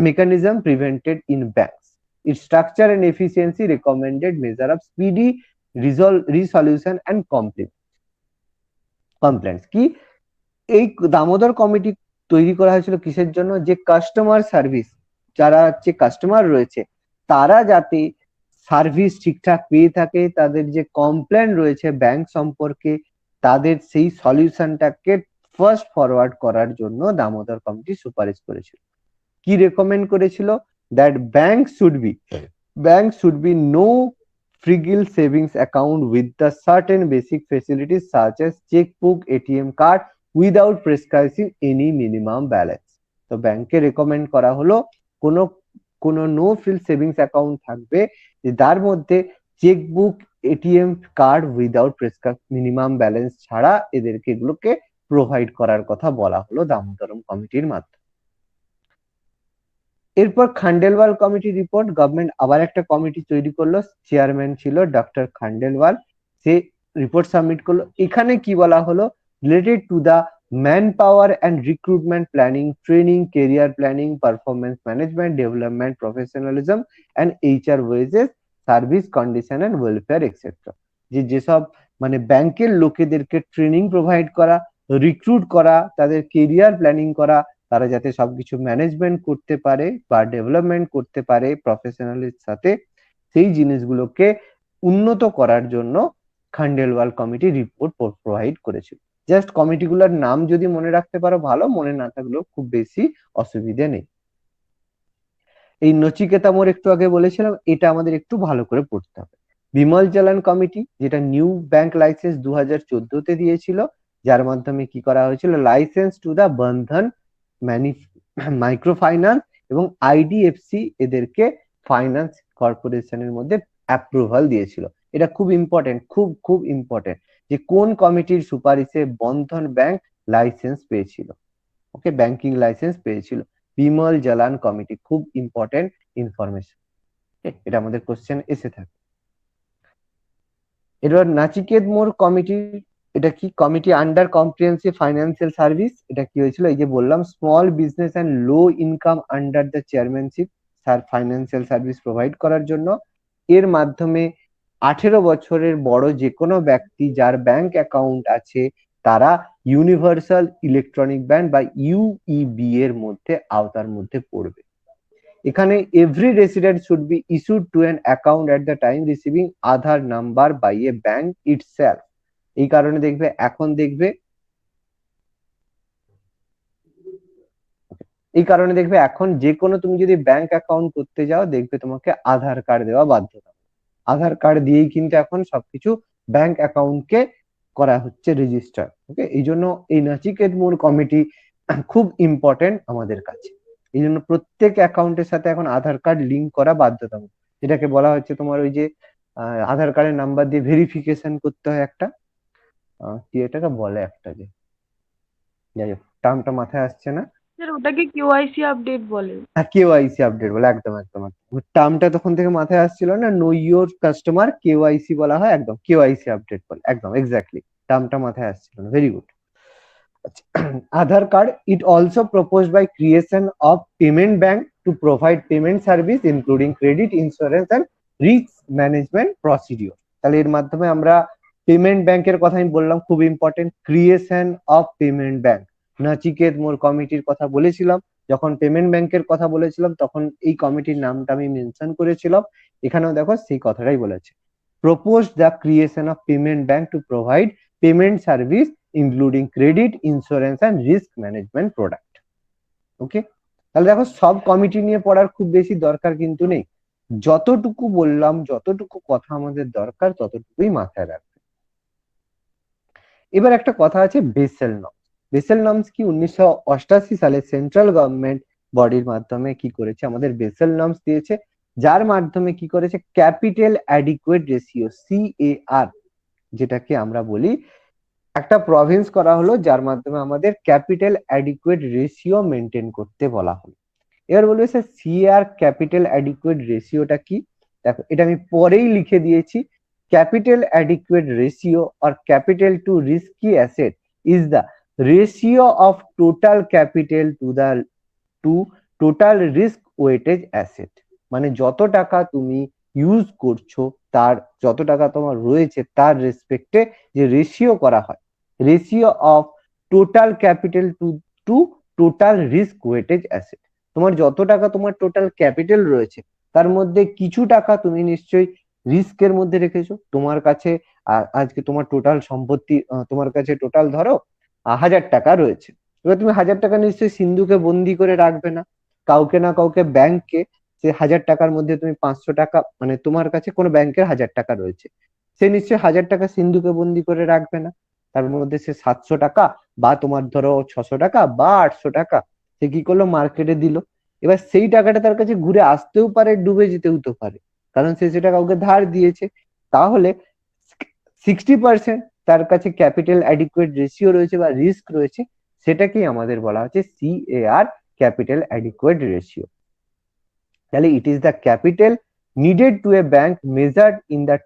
mechanism prevented in banks. Its structure and efficiency recommended measure of speedy resolution and complaints. কি এই দামোদর কমিটি তৈরি করা হয়েছিল কিসের জন্য? যে customer service, যারা হচ্ছে কাস্টমার রয়েছে, তারা যাতে সার্ভিস ঠিকঠাক পেয়ে থাকে, তাদের যে কমপ্লেন রয়েছে ব্যাংক সম্পর্কে, তাদের সেই সলিউশনটাকে ফার্স্ট ফরওয়ার্ড করার জন্য দামোদর কমিটি সুপারিশ করেছিল। কি রেকমেন্ড করেছিল? That bank should be no frill savings account with the certain basic facilities such as chequebook, ATM card without prescribing any minimum balance. তো ব্যাংকে রেকমেন্ড করা হলো কোনো নো ফ্রিল সেভিংস অ্যাকাউন্ট থাকবে, যে তার মধ্যে chequebook, ATM card without prescribe minimum balance ছাড়া এদেরকে এগুলোকে প্রোভাইড করার কথা বলা হলো দামোদরম কমিটির মাধ্যমে। এরপর খান্ডেলওয়াল কমিটি রিপোর্ট, গভর্নমেন্ট আবার একটা কমিটি তৈরি করলো, চেয়ারম্যান ছিল ডক্টর খান্ডেলওয়াল, সে রিপোর্ট সাবমিট করলো। এখানে কি বলা হলো? Related to the manpower and recruitment planning, training, career planning, performance management, development, professionalism and HR wages, service condition and welfare etcetera. যেসব মানে ব্যাংকের লোকেদেরকে ট্রেনিং প্রোভাইড করা, রিক্রুট করা, তাদের কেরিয়ার প্ল্যানিং করা, তারা যাতে সবকিছু ম্যানেজমেন্ট করতে পারে বা ডেভেলপমেন্ট করতে পারে প্রফেশনালের সাথে, সেই জিনিসগুলোকে উন্নত করার জন্য খান্ডেলওয়াল কমিটি রিপোর্ট প্রোভাইড করেছিল। জাস্ট কমিটিগুলোর নাম যদি মনে রাখতে পারো ভালো, মনে না থাকলেও খুব বেশি অসুবিধে নেই। এই নচিকেতা মোড় একটু আগে বলেছিলাম, এটা আমাদের একটু ভালো করে পড়তে হবে। বিমল চালান কমিটি, যেটা নিউ ব্যাংক লাইসেন্স 2014 তে দিয়েছিল, যার মাধ্যমে কি করা হয়েছিল, licence to the Bandhan micro finance এবং আইডিএফসি এদেরকে ফাইন্যান্স কর্পোরেশনের মধ্যে অ্যাপ্রুভাল দিয়েছিল। এটা খুব ইম্পর্টেন্ট, খুব খুব ইম্পর্টেন্ট, যে কোন কমিটির সুপারিশে বন্ধন ব্যাংক লাইসেন্স পেয়েছিল। ওকে, ব্যাংকিং লাইসেন্স পেয়েছিল, বিমল জালান কমিটি। খুব ইম্পর্টেন্ট ইনফরমেশন, এটা আমাদের কোশ্চেন এসে থাকে। এবার নাচিকেত মোর কমিটি, এটা কি committee under comprehensive financial service. এটা কি হয়েছিল, এই যে বললাম small business and low income under the chairmanship financial service provide করার জন্য। এর মাধ্যমে 18 বছরের বড় যে কোনো ব্যক্তি যার ব্যাংক অ্যাকাউন্ট আছে তারা ইউনিভার্সাল ইলেকট্রনিক ব্যাংক বা ইউইবি এর মধ্যে আওতার মধ্যে পড়বে। এখানে every resident should be issued to an account at the time receiving Aadhaar number by a bank itself. এই কারণে দেখবে এখন দেখবে এখন যে কোনো তুমি যদি ব্যাংক অ্যাকাউন্ট করতে যাও দেখবে তোমাকে আধার কার্ড দেওয়া বাধ্যতা। আধার কার্ড দিয়েই কিন্তু এখন সবকিছু ব্যাংক অ্যাকাউন্টকে করা হচ্ছে রেজিস্টার। ওকে, এই জন্য এই নাচিকেত মোর কমিটি খুব ইম্পর্টেন্ট আমাদের কাছে। এই জন্য প্রত্যেক অ্যাকাউন্টের সাথে এখন আধার কার্ড লিঙ্ক করা বাধ্যতামূলক। যেটাকে বলা হচ্ছে তোমার ওই যে আধার কার্ডের নাম্বার দিয়ে ভেরিফিকেশন করতে হয় একটা, কি এটাকে বলে একটা, যে যাই হোক টার্মটা মাথায় আসছে না। স্যার ওটাকে কেওআইসি আপডেট বলে। হ্যাঁ, কেওআইসি আপডেট বলে, একদম একদম টার্মটা তখন থেকে মাথায় আসছিল না, নো ইওর কাস্টমার কেওআইসি বলা হয়, একদম কেওআইসি আপডেট বলে, একদম এক্স্যাক্টলি টার্মটা মাথায় আসছিল না। Very good. Aadhaar card, it also proposed by creation of payment bank to provide payment service including credit, insurance and risk management procedure. তাহলে এর মাধ্যমে আমরা পেমেন্ট ব্যাংকের কথা আমি বললাম, খুব important, creation of payment bank. Nachiket Mor কমিটির কথা বলেছিলাম, যখন পেমেন্ট ব্যাংকের কথা বলেছিলাম তখন এই কমিটির নামটা আমি মেনশন করেছিলাম। এখানেও দেখো সেই কথাটাই বলেছে, propose the creation of payment bank to provide payment service including credit, insurance and risk management product. Okay, তাহলে দেখো সব কমিটি নিয়ে পড়ার খুব বেশি দরকার কিন্তু নেই, যতটুকু বললাম, যতটুকু কথা আমাদের দরকার ততটুকুই মাথায় রাখবে। এবার একটা কথা আছে বেসেল নর্মস। বেসেল নর্মস কি, 1988 সালে সেন্ট্রাল গভর্নমেন্ট বডির মাধ্যমে কি করেছে, আমাদের বেসেল নর্মস দিয়েছে, যার মাধ্যমে কি করেছে, ক্যাপিটাল অ্যাডিকুয়েট রেশিও সিএআর, যেটাকে আমরা বলি একটা প্রভিন্স করা হলো, যার মাধ্যমে আমাদের ক্যাপিটাল অ্যাডিকুয়েট রেশিও মেনটেন করতে বলা হলো। এবার বলবে স্যার সিআর ক্যাপিটাল অ্যাডিকুয়েট রেশিওটা কি। দেখো এটা আমি পরেই লিখে দিয়েছি, capital adequate ratio or capital to risky asset is the ratio of total capital to total risk weightage asset. মানে যত টাকা তুমি ইউজ করছো, তার যত টাকা তোমার রয়েছে তার রেসপেক্টে যে রেশিও করা হয়, ratio of total capital to total risk weightage asset. তোমার যত টাকা তোমার টোটাল ক্যাপিটাল রয়েছে তার মধ্যে কিছু টাকা তুমি নিশ্চয়ই রিস্কের মধ্যে রেখেছো। তোমার কাছে আজকে তোমার টোটাল সম্পত্তি, তোমার কাছে টোটাল ধরো 1000 টাকা রয়েছে। এবার তুমি 1000 টাকা নিশ্চয়ই সিন্ধুকে বন্দি করে রাখবে না, কাউকে না কাউকে ব্যাংককে, সে 1000 টাকার মধ্যে তুমি 500 টাকা, মানে তোমার কাছে কোনো ব্যাংকের 1000 টাকা রয়েছে, সে নিশ্চয়ই 1000 টাকা সিন্ধুকে বন্দি করে রাখবে না, তার মধ্যে সে 700 টাকা বা তোমার ধরো 600 টাকা বা 800 টাকা সে কি করলো, মার্কেটে দিল। এবার সেই টাকাটা তার কাছে ঘুরে আসতেও পারে, ডুবে যেতেও তো পারে, কারণ সে সেটা কাউকে ধার দিয়েছে। তাহলে 60% তার কাছে ক্যাপিটাল অ্যাডিকুয়েট রেশিও রয়েছে বা রিস্ক রয়েছে, সেটাকেই আমাদের বলা হচ্ছে সিএআর, ক্যাপিটাল অ্যাডিকুয়েট রেশিও। তাহলে it is the capital needed to a bank measured in the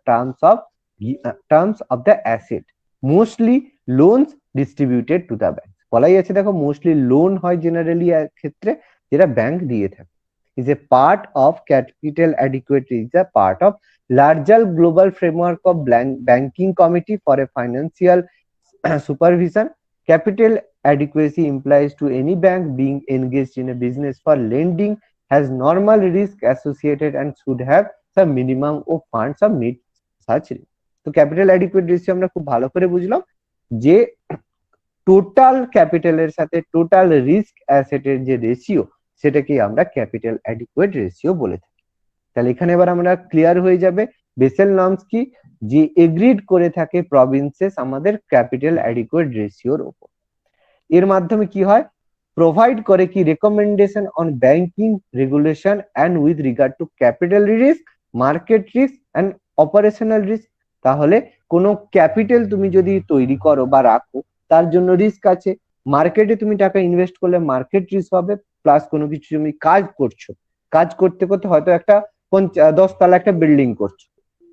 terms of the asset, mostly loans distributed to the bank. বলাই আছে দেখো, মোস্টলি লোন হয় জেনারেলি ক্ষেত্রে যেটা ব্যাংক দিয়ে থাকে। is a part of capital adequacy, is a part of larger global framework of banking committee for a financial supervision. Capital adequacy implies to any bank being engaged in a business for lending has normal risk associated and should have some minimum of funds of need such risk. তো capital adequate ratio আমরা খুব ভালো করে বুঝলাম, যে total ক্যাপিটালের সাথে total risk অ্যাসেটের যে ratio, সেটাকে আমরা ক্যাপিটাল অ্যাডিকুয়েট রেশিও বলে থাকি। তাহলে এখানে এবার আমরা ক্লিয়ার হয়ে যাবে বেসেল নর্মস কি, যে এগ্রিড করে থাকে প্রভিন্সেস আমাদের ক্যাপিটাল অ্যাডিকুয়েট রেশিওর উপর। এর মাধ্যমে কি হয়, প্রোভাইড করে কি recommendation on banking regulation and with regard to capital risk, market risk and operational risk. তাহলে কোনো ক্যাপিটাল তুমি যদি তৈরি করো বা রাখো, তার জন্য রিস্ক আছে। মার্কেটে তুমি টাকা ইনভেস্ট করলে মার্কেট রিস্ক হবে, প্লাস কোনো কিছু তুমি কাজ করছো, কাজ করতে করতে হয়তো একটা 10 তলা একটা বিল্ডিং করছো,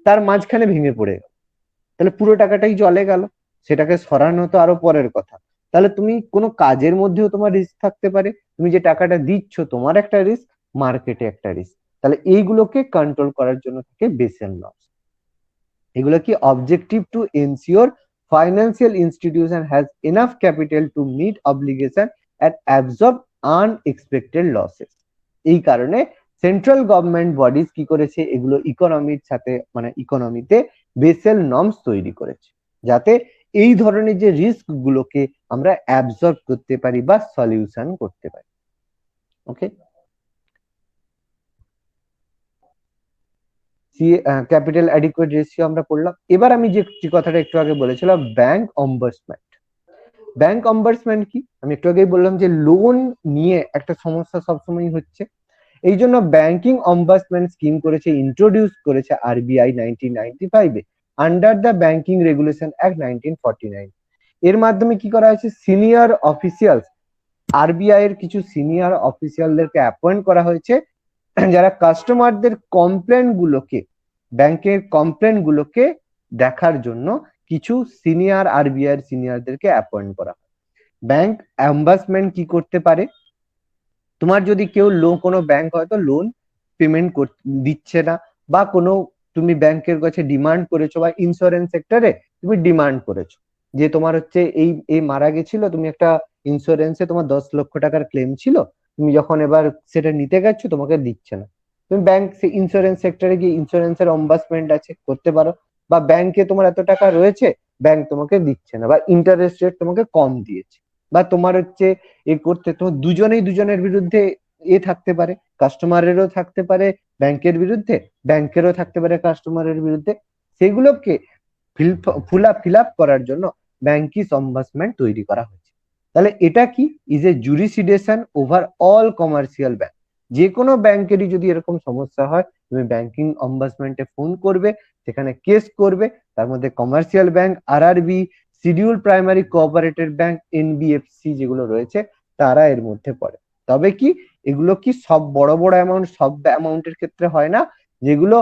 তার মাঝখানে ভেঙে পড়ে গেল, তাহলে পুরো টাকাটাই জলে গেল, সেটাকে সরানো তো আরো পরের কথা। তাহলে তুমি কোনো কাজের মধ্যেও তোমার রিস্ক থাকতে পারে, তুমি যে টাকাটা দিচ্ছ তোমার একটা রিস্ক, মার্কেটে একটা রিস্ক। তাহলে এইগুলোকে কন্ট্রোল করার জন্য থাকে বেসেল নর্মস। এগুলো কি objective to ensure financial institution has enough capital to meet obligation and absorb unexpected losses. এই কারণে সেন্ট্রাল গভর্নমেন্ট বডিজ কি করেছে, এগুলো ইকোনমির সাথে মানে ইকোনমিতে বেসেল নর্মস তৈরি করেছে, যাতে এই ধরনের যে রিস্ক গুলোকে আমরা অ্যাবজর্ব করতে পারি বা সলিউশন করতে পারি। ওকে, ক্যাপিটাল অ্যাডিকুয়েট রেশিও আমরা পড়লাম। এবার আমি যে কথাটা একটু আগে বলেছিলাম, ব্যাংক অম্বার্সমেন্ট। ব্যাংক অম্বার্সমেন্ট কি, আমি একটু আগেই বললাম যে লোন নিয়ে একটা সমস্যা সবসময় হচ্ছে, এই জন্য ব্যাংকিং অম্বার্সমেন্ট স্কিম করেছে, ইন্ট্রোডিউস করেছে আরবিআই 1995-এ under the banking regulation act 1949। এর মাধ্যমে কি করা হয়েছে, সিনিয়র অফিসিয়ালস, আরবিআই এর কিছু সিনিয়র অফিসিয়ালদেরকে অ্যাপয়েন্ট করা হয়েছে, যারা কাস্টমারদের কমপ্লেন গুলোকে, ব্যাংকের কমপ্লেন গুলোকে দেখার জন্য কিছু সিনিয়র আরবিআই এর সিনিয়রদেরকে অ্যাপয়েন্ট করা হয়। ব্যাংক অ্যাম্বাসমেন্ট কি করতে পারে, তোমার যদি কেউ কোনো ব্যাংক হয়তো লোন পেমেন্ট দিচ্ছে না, বা কোনো তুমি ব্যাংকের কাছে ডিমান্ড করেছো, বা ইন্স্যুরেন্স সেক্টরে তুমি ডিমান্ড করেছো যে তোমার হচ্ছে এই মারা গেছিল, তুমি একটা ইন্স্যুরেন্সে তোমার 10 লক্ষ টাকার ক্লেম ছিল, তুমি যখন এবার সেটা নিতে গেছো তোমাকে দিচ্ছে না, তুমি ব্যাংক ইন্স্যুরেন্স সেক্টরে গিয়ে ইন্স্যুরেন্সের অম্বাসমেন্ট আছে করতে পারো, বা ব্যাংকে তোমার এত টাকা রয়েছে ব্যাংক তোমাকে দিচ্ছে না, বা ইন্টারেস্ট রেট তোমাকে কম দিয়েছে, বা তোমার হচ্ছে এ করতে, তো দুজনেই দুজনের বিরুদ্ধে থাকতে পারে, কাস্টমারেরও থাকতে পারে ব্যাংকের বিরুদ্ধে, ব্যাংকেরও থাকতে পারে কাস্টমারের বিরুদ্ধে, সেগুলোকে ফিল আপ করার জন্য ব্যাংকিং অম্বাসমেন্ট তৈরি করা হয়েছে। তাহলে এটা কি, is a jurisdiction over all commercial bank. যে কোনো ব্যাংকেরই যদি এরকম সমস্যা হয়, তুমি ব্যাংকিং অম্বাসমেন্টে ফোন করবে, সেখানে কেস করবে, তার মধ্যে commercial bank, RRB, schedule primary cooperative bank, NBFC যেগুলো রয়েছে তারা এর মধ্যে পড়ে। তবে কি এগুলো কি সব বড় বড় অ্যামাউন্ট, সব অ্যামাউন্টের ক্ষেত্রে হয় না, যেগুলো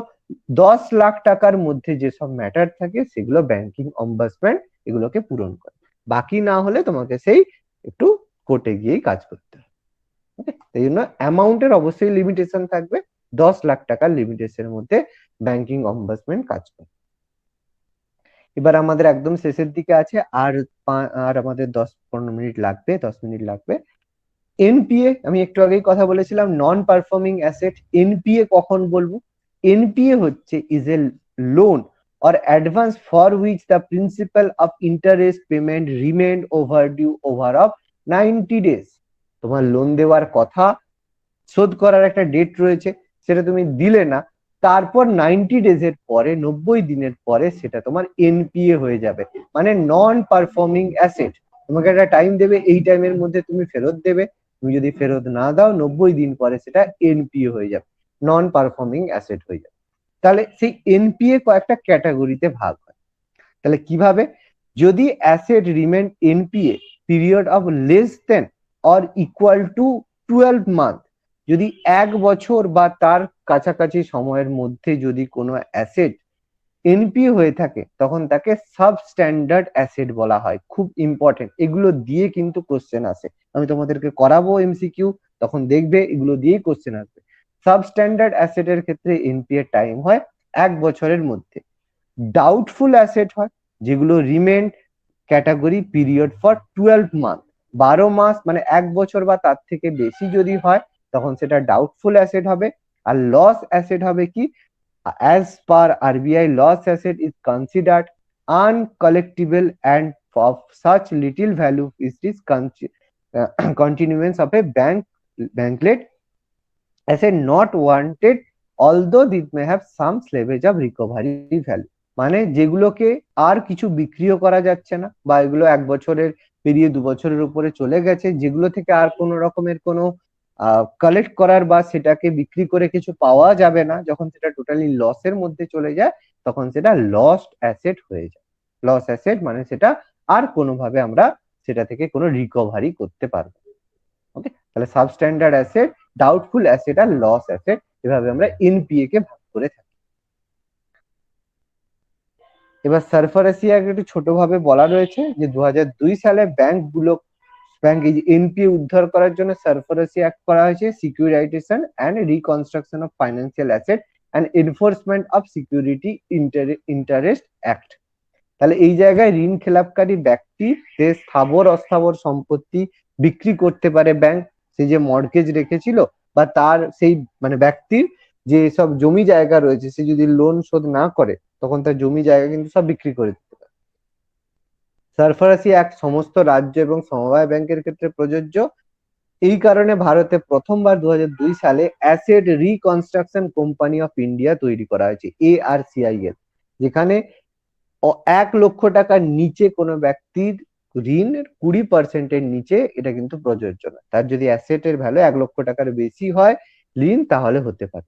10 লাখ টাকার মধ্যে যেসব ম্যাটার থাকে সেগুলো ব্যাংকিং অম্বাসমেন্ট এগুলোকে পূরণ করে, বাকি না হলে তোমাকে সেই একটু কোর্টে গিয়েই কাজ করতে হবে। এই জন্য অ্যামাউন্টের অবশ্যই লিমিটেশন থাকবে, 10 লাখ টাকার লিমিটেশনের মধ্যে ব্যাংকিং অম্বাসমেন্ট কাজ করে। এবার আমাদের একদম শেষের দিকে আছে, আর আমাদের 10-15 মিনিট লাগবে, 10 মিনিট লাগবে। এনপিএ, আমি একটু আগেই কথা বলেছিলাম, নন পারফর্মিং অ্যাসেট। এনপিএ কখন বলবো, এনপিএ হচ্ছে is a loan or advance for which the principal of interest payment remained overdue over of 90 days। তোমার লোন দেওয়ার কথা, শোধ করার একটা ডেট রয়েছে, সেটা তুমি দিলে না, তারপর 90 ডেজ এর পরে, 90 দিনের পরে সেটা তোমার এনপিএ হয়ে যাবে, মানে নন পারফর্মিং অ্যাসেট। তোমাকে একটা টাইম দেবে, এই টাইমের মধ্যে তুমি ফেরত দেবে, তুমি যদি ফেরত না দাও 90 দিন পরে সেটা এনপিএ হয়ে যাবে, নন পারফর্মিং অ্যাসেট হয়ে যাবে। তাহলে সেই এনপিএ কয়েকটা ক্যাটাগরিতে ভাগ হয়। তাহলে কিভাবে, যদি asset remain NPA period of less than or equal to 12 month, যদি 1 বছর বা তার কাছাকাছি সময়ের মধ্যে যদি কোনো অ্যাসেট এনপিএ হয়ে থাকে, তখন তাকে সাবস্ট্যান্ডার্ড অ্যাসেট বলা হয়। খুব ইম্পর্টেন্ট, এগুলো দিয়ে কিন্তু কোশ্চেন আসে, আমি তোমাদেরকে করাবো এমসিকিউ, তখন দেখবে এগুলো দিয়েই কোশ্চেন আসবে। সাবস্ট্যান্ডার্ড অ্যাসেটের ক্ষেত্রে এনপিএ টাইম হয় 1 বছরের মধ্যে। ডাউটফুল অ্যাসেট হয় যেগুলো remain category period for 12 month, 12 মাস মানে 1 বছর বা তার থেকে বেশি যদি হয় তখন সেটা ডাউটফুল অ্যাসেট হবে। আর লস অ্যাসেট হবে কি, as per RBI, loss asset is considered uncollectible and of such little value is this continuance of a banklet as a not wanted although it may have some slippage of recovery value, মানে যেগুলোকে আর কিছু বিক্রিও করা যাচ্ছে না, বা এগুলো 1 বছরের পেরিয়ে 2 বছরের উপরে চলে গেছে, যেগুলো থেকে আর কোনো রকমের কোনো কালেক্ট করার বা সেটাকে বিক্রি করে কিছু পাওয়া যাবে না, যখন সেটা টোটালি লসের মধ্যে চলে যায় তখন সেটা লস্ট অ্যাসেট হয়ে যায়। লস অ্যাসেট মানে সেটা আর কোনোভাবে আমরা সেটা থেকে কোনো রিকভারি করতে পারবো। ওকে, তাহলে সাবস্ট্যান্ডার্ড অ্যাসেট, ডাউটফুল অ্যাসেট আর লস অ্যাসেট, এভাবে আমরা এনপিএ কে ভাগ করে থাকি। এবার সারফারেসি অ্যাক্ট একটু ছোটভাবে বলা রয়েছে যে 2002 সালে ব্যাংক এই এনপিএ উদ্ধার করার জন্য সারফারেসি অ্যাক্ট করা হয়েছে, securitisation and reconstruction of financial asset and enforcement of security interest act. তাহলে এই জায়গায় ঋণ খেলাপকারী ব্যক্তি যে স্থাবর অস্থাবর সম্পত্তি বিক্রি করতে পারে ব্যাংক, সে যে মর্টগেজ রেখেছিল বা তার সেই মানে ব্যক্তির যে সব জমি জায়গা রয়েছে, সে যদি লোন শোধ না করে তখন তার জমি জায়গা কিন্তু সব বিক্রি করে দিতে পারে। সারফারাসি অ্যাক্ট সমস্ত রাজ্য এবং সমবায় ব্যাংকের ক্ষেত্রে প্রযোজ্য। এই কারণে ভারতে প্রথমবার 2002 সালে asset reconstruction company of India তৈরি করা হয়েছে, ARCIL, যেখানে 1 লক্ষ টাকার নিচে কোনো ব্যক্তির ঋণের 20% নিচে এটা কিন্তু প্রযোজ্য না। তার যদি অ্যাসেটের ভ্যালু 1 লক্ষ টাকার বেশি হয় ঋণ, তাহলে হতে পারে।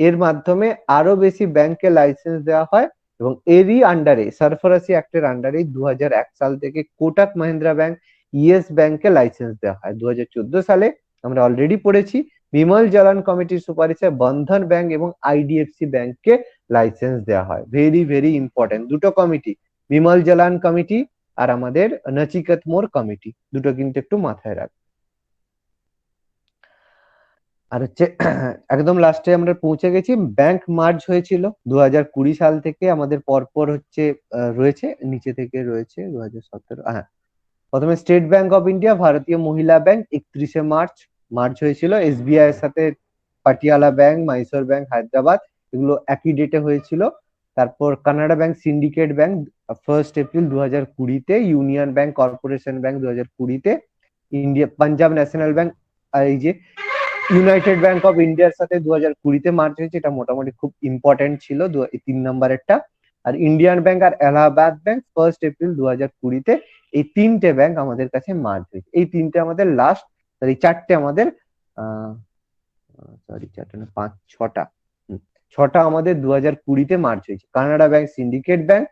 এর মাধ্যমে আরো বেশি ব্যাংকে লাইসেন্স দেওয়া হয় এবং এরই আন্ডারে সারফারাসি অ্যাক্টের আন্ডারে 2001 সাল থেকে কোটাক মাহিন্দ্রা ব্যাংক, ইয়েস ব্যাংকে লাইসেন্স দেওয়া হয়। 2014 সালে আমরা অলরেডি পড়েছি বিমল জালান কমিটির সুপারিশে বন্ধন ব্যাংক এবং আইডিএফসি ব্যাংককে লাইসেন্স দেওয়া হয়। ভেরি ভেরি ইম্পর্টেন্ট দুটো কমিটি, বিমল জালান কমিটি আর আমাদের নচিকেত মোর কমিটি, দুটো কিন্তু একটু মাথায় রাখবে। আর হচ্ছে একদম লাস্টে আমরা পৌঁছে গেছি, ব্যাংক মার্জ হয়েছিল 2020 সাল থেকে, আমাদের পরপর হচ্ছে রয়েছে নিচে থেকে রয়েছে 2017। হ্যাঁ, প্রথমে স্টেট ব্যাংক অফ ইন্ডিয়া ভারতীয় মহিলা ব্যাংক 31শে মার্চ মার্চ হয়েছিল। এসবিআই এর সাথে পাটিয়ালা ব্যাংক, মাইসোর ব্যাংক, হায়দ্রাবাদ, এগুলো একই ডেটে হয়েছিল। তারপর Canara bank syndicate bank 1 April 2020-তে, ইউনিয়ন ব্যাংক কর্পোরেশন ব্যাংক 2020-তে, ইন্ডিয়া পাঞ্জাব ন্যাশনাল ব্যাংক আর এই যে ইউনাইটেড ব্যাংক অফ ইন্ডিয়ার সাথে 2020-তে মার্চ হয়েছে, এটা মোটামুটি খুব ইম্পর্টেন্ট ছিল 3 নম্বরেরটা। আর ইন্ডিয়ান ব্যাংক আর এলাহাবাদ ব্যাংক 1 এপ্রিল 2020-তে, এই 3টে ব্যাংক আমাদের কাছে মার্জ হয়েছে। এই 3টে আমাদের লাস্ট, সরি 4টে আমাদের সরি 4টে না 6টা 6টা আমাদের 2020-তে মার্চ হয়েছে। Canara bank syndicate bank,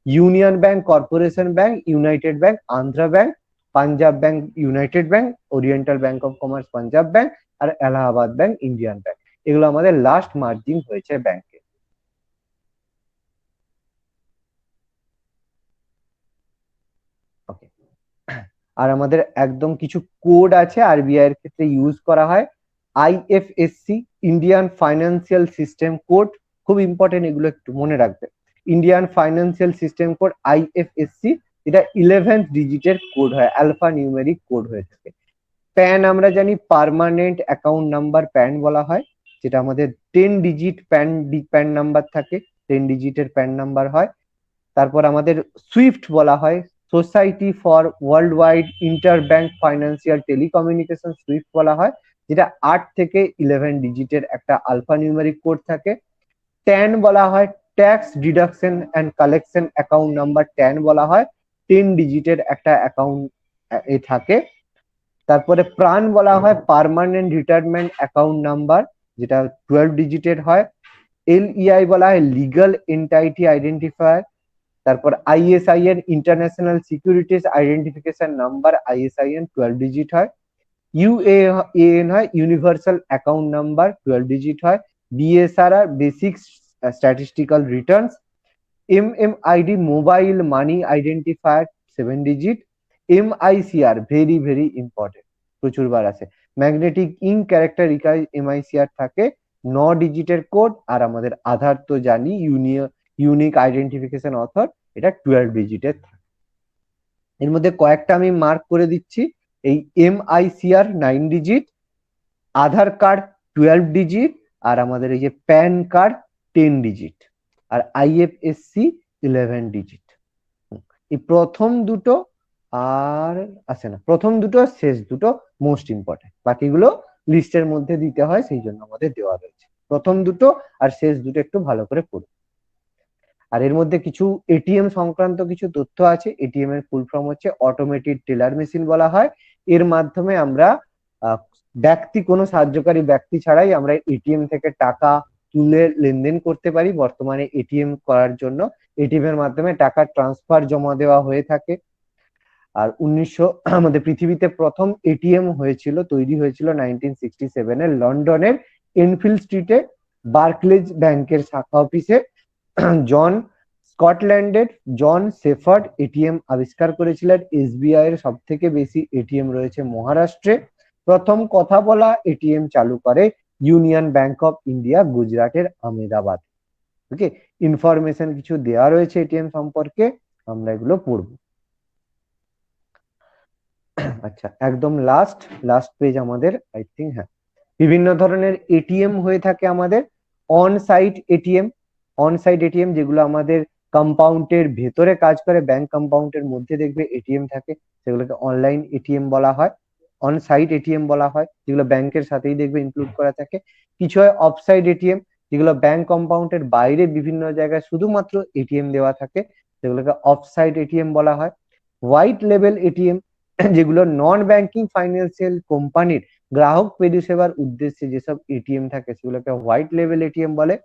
union bank corporation bank, united bank, Andhra bank, Punjab bank, united bank, oriental bank of commerce Punjab bank, আর এলাহাবাদ ব্যাংক ইন্ডিয়ান ব্যাংক, এগুলো আমাদের লাস্ট মার্জিং হয়েছে ব্যাংকে। ওকে, আর আমাদের একদম কিছু কোড আছে আরবিআই এর ক্ষেত্রে ইউজ করা হয়। IFSC, Indian financial system code, খুব ইম্পর্টেন্ট, এগুলো একটু মনে রাখবে। Indian financial system code IFSC, এটা 11th ডিজিটের কোড হয়, আলফা নিউমেরিক কোড হয়ে থাকে। প্যান আমরা জানি পার্মানেন্ট অ্যাকাউন্ট নাম্বার প্যান বলা হয়, যেটা আমাদের 10 ডিজিট প্যান নাম্বার থাকে, 10 ডিজিটের প্যান নাম্বার হয়। তারপর আমাদের সুইফট বলা হয়, society for world wide inter bank financial telecommunication, SWIFT বলা হয়, যেটা 8 থেকে 11 ডিজিটের একটা আলফা নিউমেরিক কোড থাকে। ট্যান বলা হয় tax deduction and collection account number, TAN বলা হয়, 10 ডিজিটের একটা অ্যাকাউন্ট এ থাকে। তারপরে প্রাণ বলা হয় পার্মানেন্ট রিটায়ারমেন্ট অ্যাকাউন্ট নাম্বার, যেটা 12 ডিজিটের হয়। এলইআই বলা হয় লিগাল এন্টাইটি আইডেন্টিফায়ার। তারপর ISIN international securities identification number, ISIN 12 digit হয়। ইউএএন হয় ইউনিভার্সাল অ্যাকাউন্ট নাম্বার, 12 ডিজিট হয়। BSRR basic statistical returns. MMID mobile money identifier 7 digit. MICR very very important, প্রচুর বার আছে, ম্যাগনেটিক ইঙ্ক ক্যারেক্টার এমআইসিআর থাকে 9 ডিজিটের code. আর আমাদের আধার তো জানি ইউনিক আইডেন্টিফিকেশন অথর, এটা 12 ডিজিটের থাকে। এর মধ্যে কয়েকটা আমি মার্ক করে দিচ্ছি, এই এমআইসিআর 9 ডিজিট, আধার কার্ড 12 ডিজিট, আর আমাদের এই যে প্যান কার্ড 10 ডিজিট, আর আইএফএসসি 11 ডিজিট। এই প্রথম দুটো আর আসে না, প্রথম দুটো শেষ দুটো মোস্ট ইম্পর্টেন্ট, বাকিগুলো লিস্টের মধ্যে দিতে হয়, সেই জন্য আমাদের দেওয়া রয়েছে। প্রথম দুটো আর শেষ দুটো একটু ভালো করে পড়বে। আর এর মধ্যে কিছু এটিএম সংক্রান্ত কিছু তথ্য আছে। এটিএম এর ফুল ফর্ম হচ্ছে অটোমেটেড টেলার মেশিন বলা হয়। এর মাধ্যমে আমরা কোনো সাহায্যকারী ব্যক্তি ছাড়াই আমরা এটিএম থেকে টাকা তুলে লেনদেন করতে পারি। বর্তমানে এটিএম করার জন্য এটিএম এর মাধ্যমে টাকা ট্রান্সফার জমা দেওয়া হয়ে থাকে। আর আমাদের পৃথিবীতে প্রথম এটিএম তৈরি হয়েছিল 1967 এর লন্ডনের এনফিল্ড স্ট্রিটে বার্কলেজ ব্যাংকের শাখা অফিসে। স্কটল্যান্ডের জন শেফার্ড এটিএম আবিষ্কার করেছিলেন। এসবিআই এর সব থেকে বেশি এটিএম রয়েছে মহারাষ্ট্রে। প্রথম কথা বলা এটিএম চালু করে ইউনিয়ন ব্যাংক অফ ইন্ডিয়া গুজরাটের আহমেদাবাদ। ওকে, ইনফরমেশন কিছু দেওয়া রয়েছে এটিএম সম্পর্কে, আমরা এগুলো পড়বো। আচ্ছা, একদম লাস্ট পেজ আমাদের, আই থিঙ্ক, হ্যাঁ। বিভিন্ন ধরনের এটিএম হয়ে থাকে আমাদের। অন সাইট এটিএম যেগুলো আমাদের কম্পাউন্ডের ভেতরে কাজ করে, ব্যাংক কম্পাউন্ডের মধ্যে দেখবে এটিএম থাকে, সেগুলোকে অনলাইন এটিএম বলা হয়। অন সাইট এটিএম বলা হয়, যেগুলো ব্যাংকের সাথেই দেখবে ইনক্লুড করা থাকে। কিছু হয় অফ সাইট এটিএম, যেগুলো ব্যাংক কম্পাউন্ডের বাইরে বিভিন্ন জায়গায় শুধুমাত্র এটিএম দেওয়া থাকে, সেগুলোকে অফ সাইট এটিএম বলা হয়। হোয়াইট লেভেল এটিএম, যেগুলো নন ব্যাংকিং ফাইন্যান্সিয়াল কোম্পানির গ্রাহক পরিষেবার উদ্দেশ্যে যেসব এটিএম থাকে সেগুলোকে হোয়াইট লেভেল এটিএম বলে।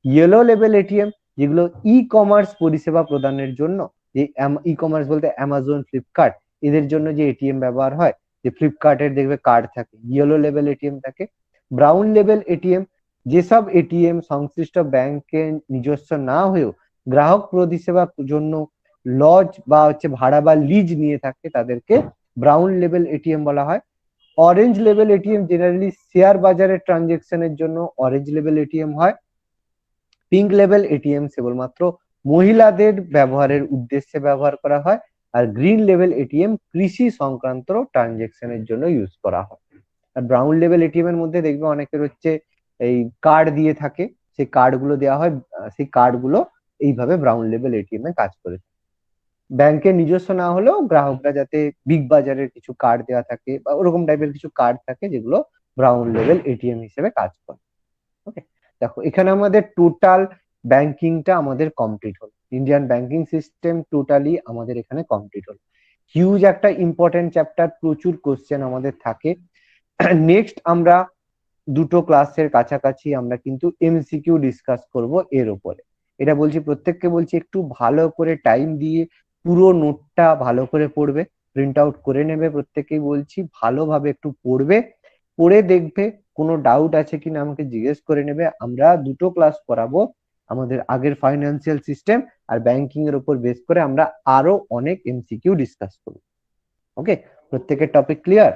ইয়েলো লেভেল এটিএম, যেগুলো ই কমার্স পরিষেবা প্রদানের জন্য, যে ই কমার্স বলতে অ্যামাজন, ফ্লিপকার্ট, এদের জন্য যে এটিএম ব্যবহার হয়, যে ফ্লিপকার্টের দেখবে কার্ড থাকে, ইয়েলো লেভেল এটিএম থাকে। ব্রাউন লেভেল এটিএম, যেসব এটিএম সংশ্লিষ্ট ব্যাংকের নিজস্ব না হয়েও গ্রাহক পরিষেবার জন্য লজ বা ভাড়া বা লিজ নিয়ে থাকে, তাদেরকে ব্রাউন লেভেল এটিএম বলা হয়। Orange level ATM generally share বাজারের ট্রানজেকশনের জন্য অরেঞ্জ লেভেল এটিএম হয়। পিঙ্ক লেভেল এটিএম কেবলমাত্র মহিলাদের ব্যবহারের উদ্দেশ্যে ব্যবহার করা হয়। আর গ্রিন লেভেল এটিএম কৃষি সংক্রান্ত ট্রানজেকশনের জন্য ইউজ করা হয়। আর ব্রাউন লেভেল এটিএম এর মধ্যে দেখবে অনেকের এই কার্ড দিয়ে থাকে, সেই কার্ডগুলো দেওয়া হয়, সেই কার্ডগুলো এইভাবে ব্রাউন লেভেল এটিএম এ কাজ করে। ব্যাংকের নিজস্ব না হলেও গ্রাহকরা যাতে বিগ বাজারের কিছু কার্ড দেওয়া থাকে বা ওরকম টাইপের কিছু কার্ড থাকে, যেগুলো ব্রাউন লেভেল এটিএম হিসেবে কাজ করে। ওকে, দেখো এখানে আমাদের টোটাল ব্যাংকিংটা আমাদের কমপ্লিট হলো। ইন্ডিয়ান ব্যাংকিং সিস্টেম টোটালি আমাদের এখানে কমপ্লিট হলো। হিউজ একটা ইম্পর্টেন্ট চ্যাপ্টার, প্রচুর কোশ্চেন আমাদের থাকে। নেক্সট আমরা দুটো ক্লাসের কাছাকাছি আমরা কিন্তু এমসিকিউ ডিসকাস করব এর উপরে। এটা বলছি, প্রত্যেককে বলছি একটু ভালো করে টাইম দিয়ে পুরো নোটটা ভালো করে পড়বে, প্রিন্ট আউট করে নেবে। প্রত্যেককেই বলছি ভালোভাবে একটু পড়বে, পড়ে দেখবে কোনো ডাউট আছে কিনা আমাকে জিজ্ঞেস করে নেবে। আমরা দুটো ক্লাস করাবো, আমাদের আগের ফাইন্যান্সিয়াল সিস্টেম আর ব্যাংকিং এর উপর বেস করে আমরা আরো অনেক এমসিকিউ ডিসকাস করবো। ওকে, প্রত্যেকের টপিক ক্লিয়ার?